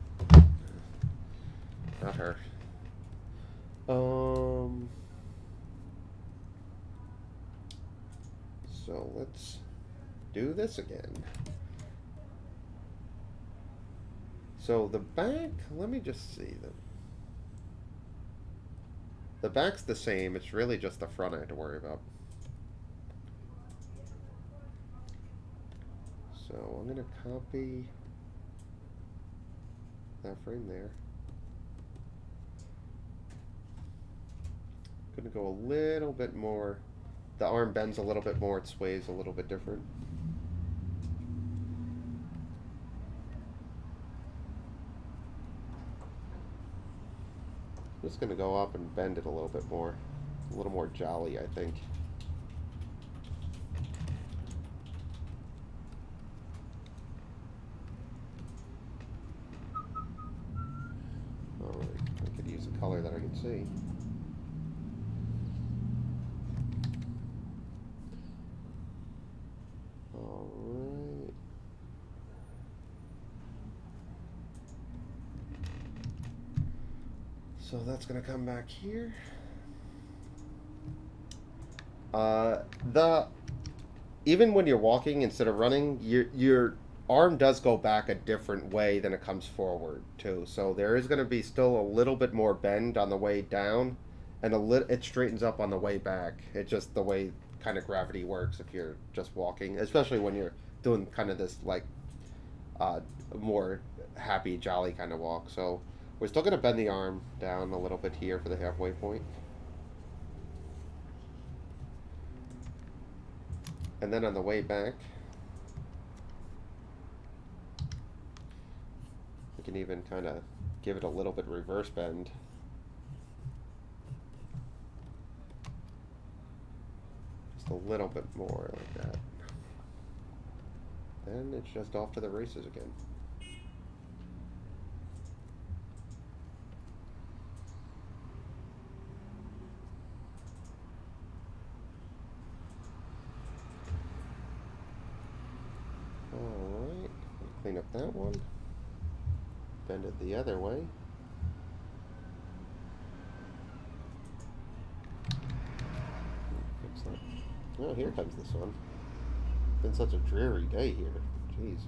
Not her. So let's do this again. So the back, let me just see them. The back's the same, it's really just the front I have to worry about. So I'm going to copy that frame there. Going to go a little bit more. The arm bends a little bit more, it sways a little bit different. I'm just going to go up and bend it a little bit more. A little more jolly, I think. Alright, I could use a color that I can see. Alright. So that's going to come back here. Even when you're walking instead of running, your arm does go back a different way than it comes forward too. So there is going to be still a little bit more bend on the way down, and it straightens up on the way back. It's just the way kind of gravity works if you're just walking, especially when you're doing kind of this like more happy, jolly kind of walk. So we're still going to bend the arm down a little bit here for the halfway point. And then on the way back, we can even kind of give it a little bit reverse bend. Just a little bit more like that. then it's just off to the races again. Alright, clean up that one. Bend it the other way. Fix that. Oh, here comes the sun. Been such a dreary day here. Jeez.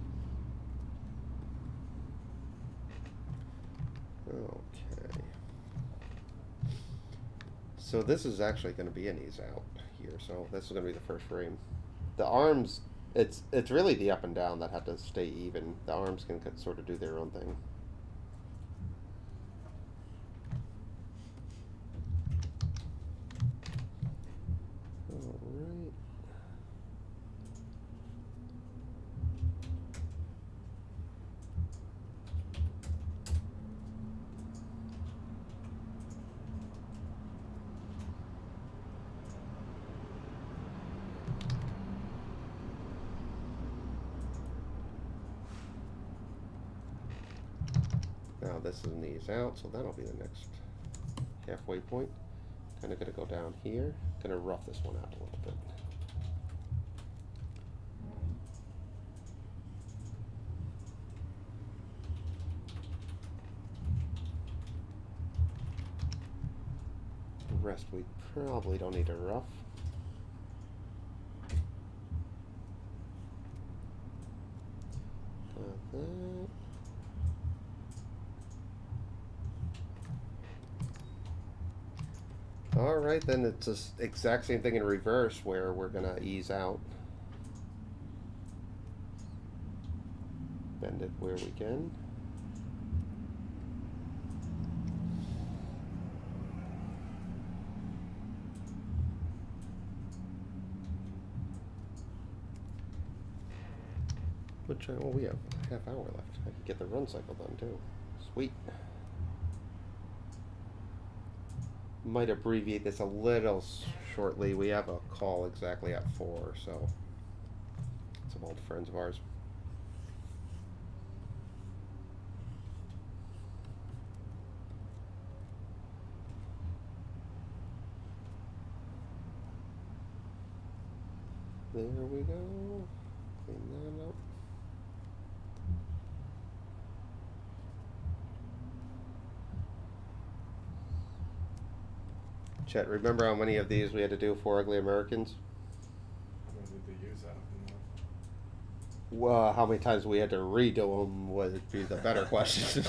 Okay. So this is actually going to be an ease out here. So this is going to be the first frame. The arms, it's really the up and down that have to stay even. The arms can sort of do their own thing. Alright. Now this is an ease out, so that'll be the next halfway point. Kind of going to go down here. Going to rough this one out a little bit. The rest we probably don't need to rough. Got that. Alright, then it's the exact same thing in reverse where we're going to ease out. Bend it where we can. Which, well, we have a half hour left. I could get the run cycle done too. Sweet. Might abbreviate this a little shortly. We have a call exactly at 4, so some old friends of ours. There we go. Clean that up. Chet, remember how many of these we had to do for Ugly Americans? How many did they use out of them? Well, how many times we had to redo them would be the better question.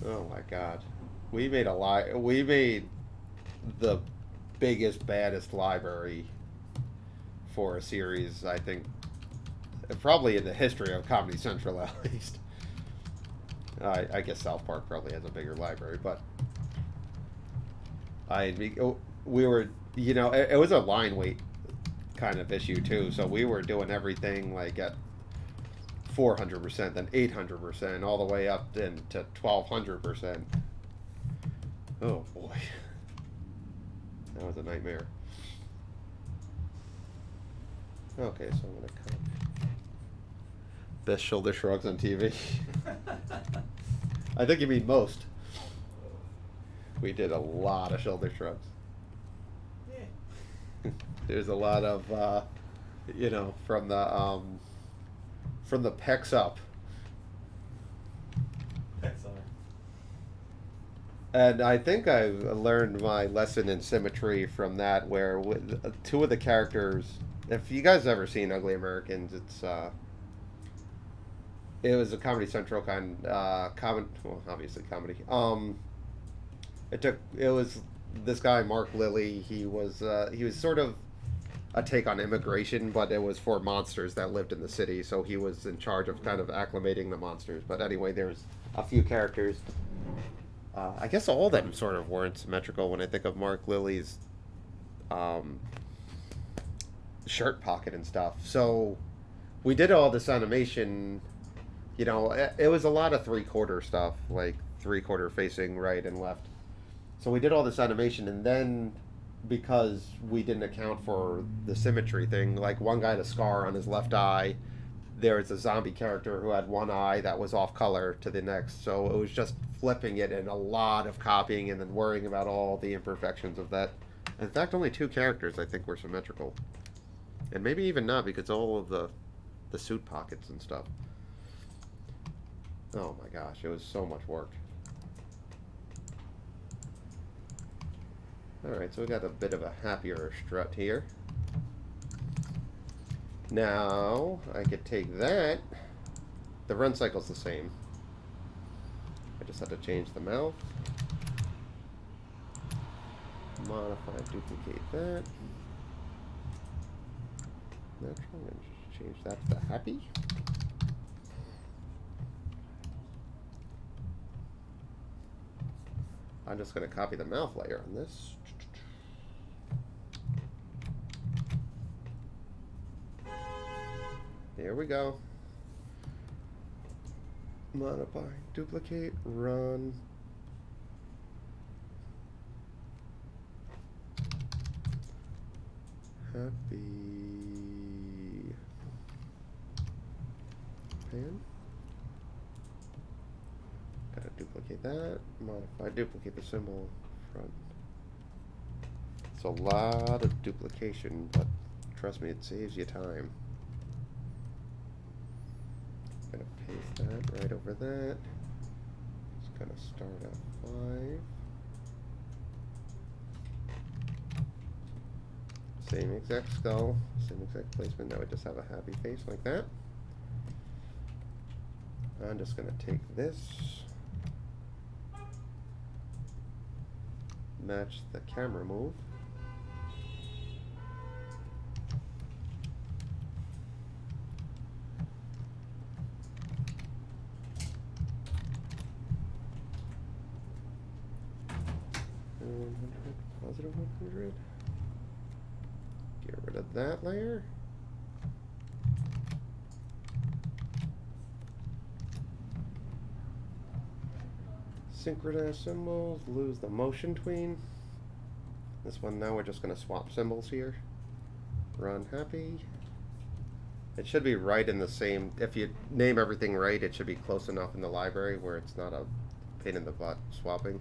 Oh my God, we made we made the biggest, baddest library for a series, I think, probably in the history of Comedy Central at least. I guess South Park probably has a bigger library, but we were, you know, it was a line weight kind of issue too, so we were doing everything like at 400%, then 800%, all the way up into 1200%. Oh boy, that was a nightmare. Okay, so I'm gonna cut best shoulder shrugs on TV. I think you mean most. We did a lot of shoulder shrugs. Yeah. There's a lot of, you know, from the pecs up. Excellent. And I think I learned my lesson in symmetry from that, where with two of the characters, if you guys ever seen Ugly Americans, it was a Comedy Central kind, well, obviously comedy. It was this guy, Mark Lilly. He was sort of a take on immigration, but it was for monsters that lived in the city, so he was in charge of kind of acclimating the monsters. But anyway, there's a few characters. I guess all of them sort of weren't symmetrical when I think of Mark Lilly's shirt pocket and stuff. So we did all this animation, you know, it was a lot of 3/4 stuff, like 3/4 facing right and left. So we did all this animation, and then because we didn't account for the symmetry thing. Like one guy had a scar on his left eye. There was a zombie character who had one eye that was off color to the next. So it was just flipping it and a lot of copying and then worrying about all the imperfections of that. In fact, only 2 characters I think were symmetrical. And maybe even not because all of the suit pockets and stuff. Oh my gosh, it was so much work. Alright, so we got a bit of a happier strut here. Now, I could take that. The run cycle's the same. I just have to change the mouth. Modify, duplicate that. Natural, and just change that to happy. I'm just going to copy the mouth layer on this. Here we go. Modify, duplicate, run. Happy. Pan. Gotta duplicate that. Modify, duplicate the symbol front. It's a lot of duplication, but trust me, it saves you time. Gonna paste that right over that. Just gonna start at 5. Same exact skull, same exact placement. Now we just have a happy face like that. I'm just gonna take this, match the camera move. Positive 100. Get rid of that layer. Synchronize symbols, lose the motion tween. This one now we're just going to swap symbols here. Run happy. It should be right in the same, if you name everything right, it should be close enough in the library where it's not a pain in the butt swapping.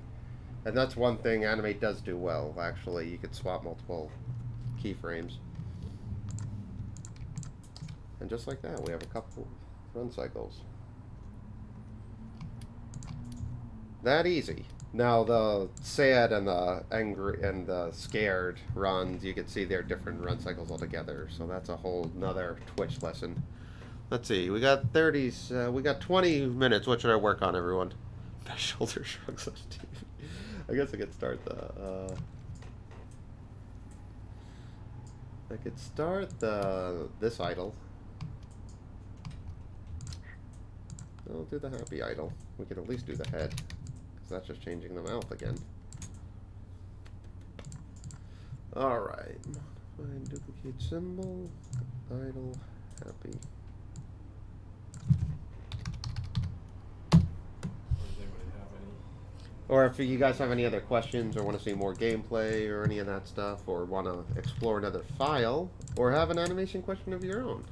And that's one thing Animate does do well, actually. You could swap multiple keyframes. And just like that, we have a couple run cycles. That easy. Now the sad and the angry and the scared runs, you can see they're different run cycles altogether. So that's a whole nother Twitch lesson. Let's see, we got 20 minutes. What should I work on, everyone? My shoulder shrugs on TV. I guess I could start this idle. I'll do the happy idle. We could at least do the head, because that's just changing the mouth again. Alright. Modify, duplicate symbol, idle, happy. Or if you guys have any other questions or want to see more gameplay or any of that stuff, or want to explore another file, or have an animation question of your own.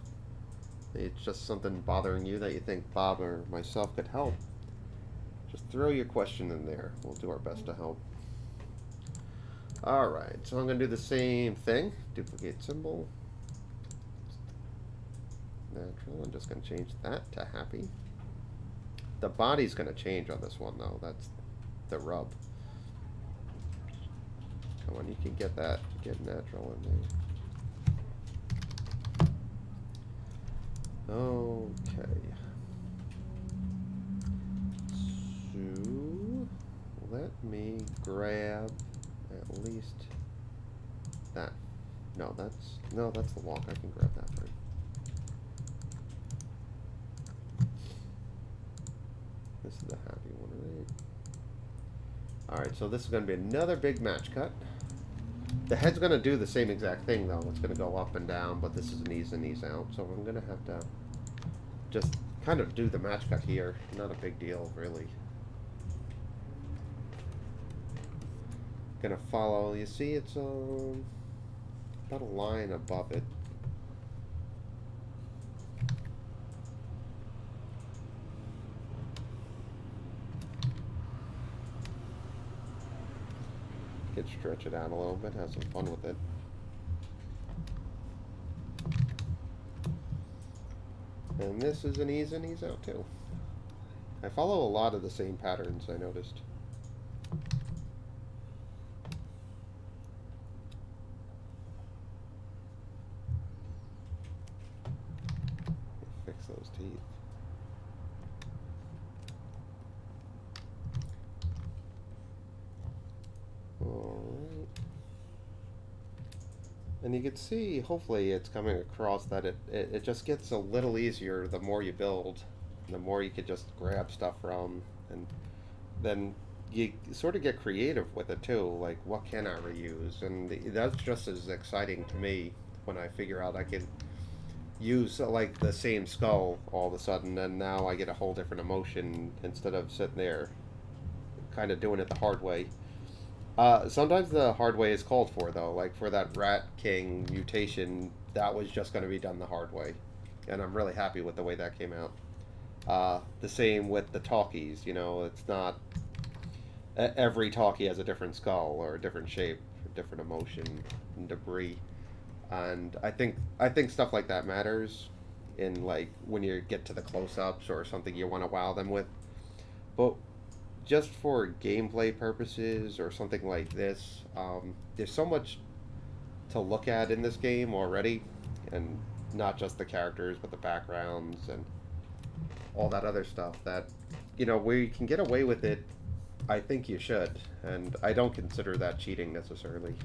It's just something bothering you that you think Bob or myself could help. Just throw your question in there. We'll do our best to help. Alright, so I'm going to do the same thing. Duplicate symbol. Natural. I'm just going to change that to happy. The body's going to change on this one, though. That's the rub. Come on, you can get that. Get natural in there. Okay. So let me grab at least that. No, that's the walk. I can grab that for you. This is the happy one, right? Alright, so this is going to be another big match cut. The head's going to do the same exact thing, though. It's going to go up and down, but this is an ease in, ease out. So I'm going to have to just kind of do the match cut here. Not a big deal, really. gonna follow. You see, it's about a line above it. Could stretch it out a little bit, have some fun with it. And this is an ease in, ease out too. I follow a lot of the same patterns, I noticed. Fix those teeth. Alright. And you can see, hopefully it's coming across that it just gets a little easier the more you build. The more you could just grab stuff from, and then you sort of get creative with it too, like what can I reuse? And that's just as exciting to me when I figure out I can use like the same skull all of a sudden, and now I get a whole different emotion instead of sitting there kind of doing it the hard way. Sometimes the hard way is called for, though. Like for that Rat King mutation, that was just going to be done the hard way. And I'm really happy with the way that came out. The same with the talkies, you know, it's not... Every talkie has a different skull or a different shape, a different emotion and debris. And I think stuff like that matters in, like, when you get to the close-ups or something you want to wow them with. But just for gameplay purposes or something like this, there's so much to look at in this game already, and not just the characters but the backgrounds and all that other stuff that, you know, where you can get away with it, I think you should, and I don't consider that cheating necessarily.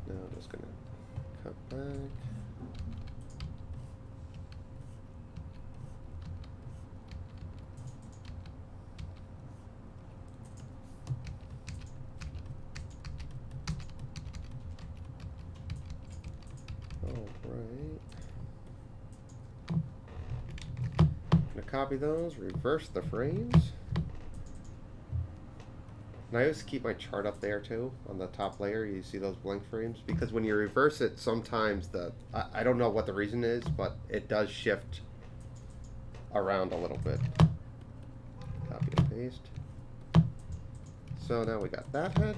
Now I'm just gonna cut back. Copy those, reverse the frames. And I always keep my chart up there too, on the top layer. You see those blank frames? Because when you reverse it, sometimes I don't know what the reason is, but it does shift around a little bit. Copy and paste. So now we got that head.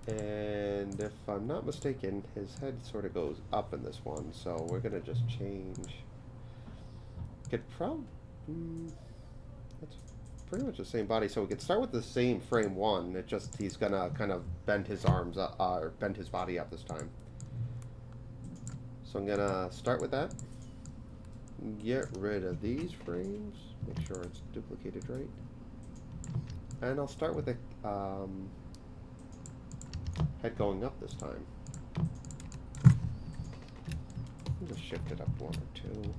And if I'm not mistaken, his head sort of goes up in this one, so we're gonna just change. That's pretty much the same body, so we could start with the same frame one. It just he's gonna kind of bend his arms up, or bend his body up this time. So I'm gonna start with that. Get rid of these frames. Make sure it's duplicated right. And I'll start with the head going up this time. I'll just shift it up one or two.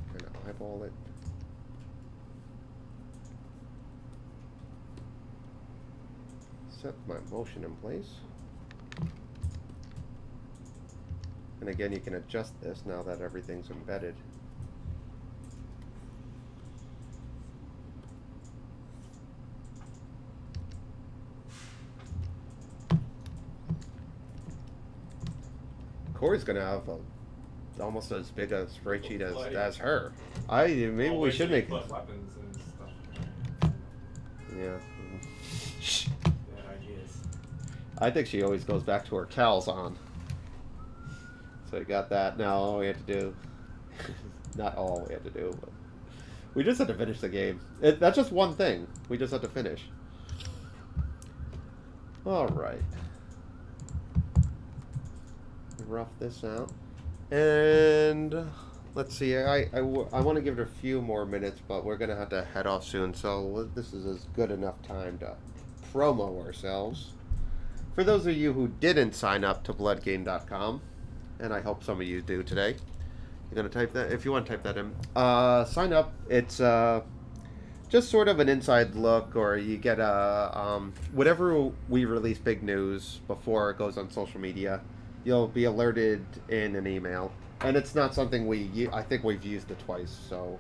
Kind of eyeball it. Set my motion in place. And again, you can adjust this now that everything's embedded. Corey's gonna have almost as big a spreadsheet as her. Maybe we should make. Weapons and stuff. Yeah. Yeah, ideas. I think she always goes back to her cows on. So we got that. Now all we have to do, not all we have to do, but we just have to finish the game. That's just one thing. We just have to finish. All right. Rough this out, and let's see. I want to give it a few more minutes, but we're gonna have to head off soon, so this is as good enough time to promo ourselves. For those of you who didn't sign up to bloodgame.com, and I hope some of you do today, you're gonna type that if you want to type that in. Sign up. It's just sort of an inside look, or you get whatever we release big news before it goes on social media, you'll be alerted in an email. And it's not something I think we've used it twice, so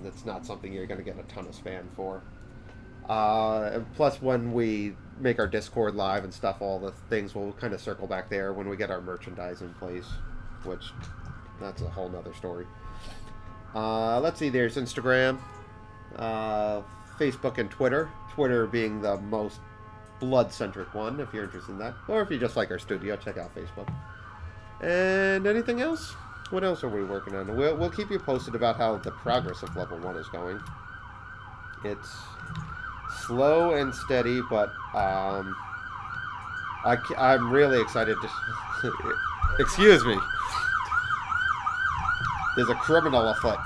it's not something you're going to get a ton of spam for. Plus, when we make our Discord live and stuff, all the things will kind of circle back there when we get our merchandise in place, which that's a whole nother story. Let's see, there's Instagram, Facebook, and Twitter. Twitter being the most blood-centric one, if you're interested in that. Or if you just like our studio, check out Facebook. And anything else? What else are we working on? We'll keep you posted about how the progress of level 1 is going. It's slow and steady, but I'm really excited to... Excuse me. There's a criminal afoot.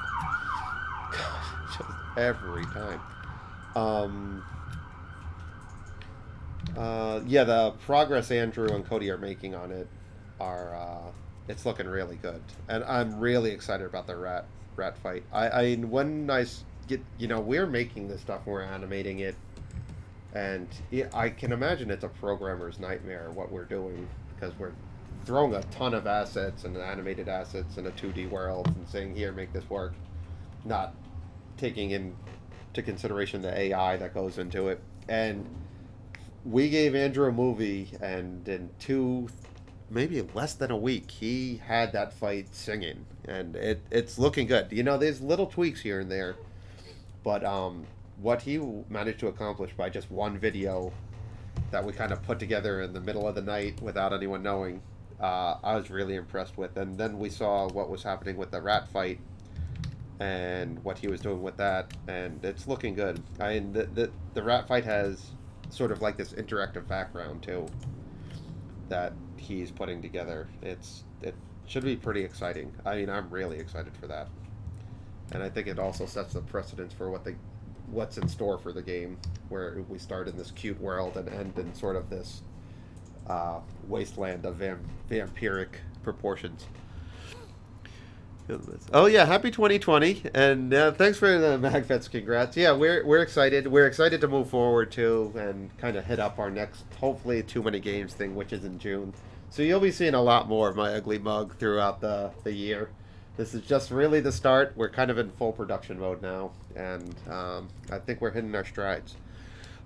Just every time. Yeah, the progress Andrew and Cody are making on it it's looking really good, and I'm really excited about the rat fight. When I get, we're making this stuff, we're animating it, and I can imagine it's a programmer's nightmare what we're doing, because we're throwing a ton of assets and animated assets in a 2D world and saying, here, make this work, not taking into consideration the AI that goes into it. And we gave Andrew a movie, and in maybe less than a week, he had that fight singing, and it's looking good. There's little tweaks here and there, but what he managed to accomplish by just one video that we kind of put together in the middle of the night without anyone knowing, I was really impressed with. And then we saw what was happening with the rat fight and what he was doing with that, and it's looking good. The rat fight has sort of like this interactive background too that he's putting together. It should be pretty exciting. I'm really excited for that, and I think it also sets the precedence for what's in store for the game, where we start in this cute world and end in sort of this wasteland of vampiric proportions. Oh yeah, happy 2020, and thanks for the MagFest congrats. Yeah, we're excited. We're excited to move forward too, and kind of hit up our next, hopefully, Too Many Games thing, which is in June. So you'll be seeing a lot more of my ugly mug throughout the year. This is just really the start. We're kind of in full production mode now, and I think we're hitting our strides.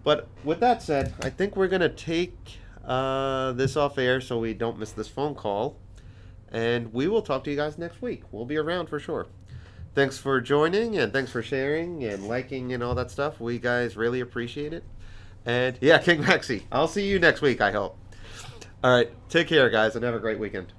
But with that said, I think we're gonna take this off air so we don't miss this phone call. And we will talk to you guys next week. We'll be around for sure. Thanks for joining, and thanks for sharing and liking and all that stuff. We guys really appreciate it. And yeah, King Maxi, I'll see you next week, I hope. All right, take care, guys, and have a great weekend.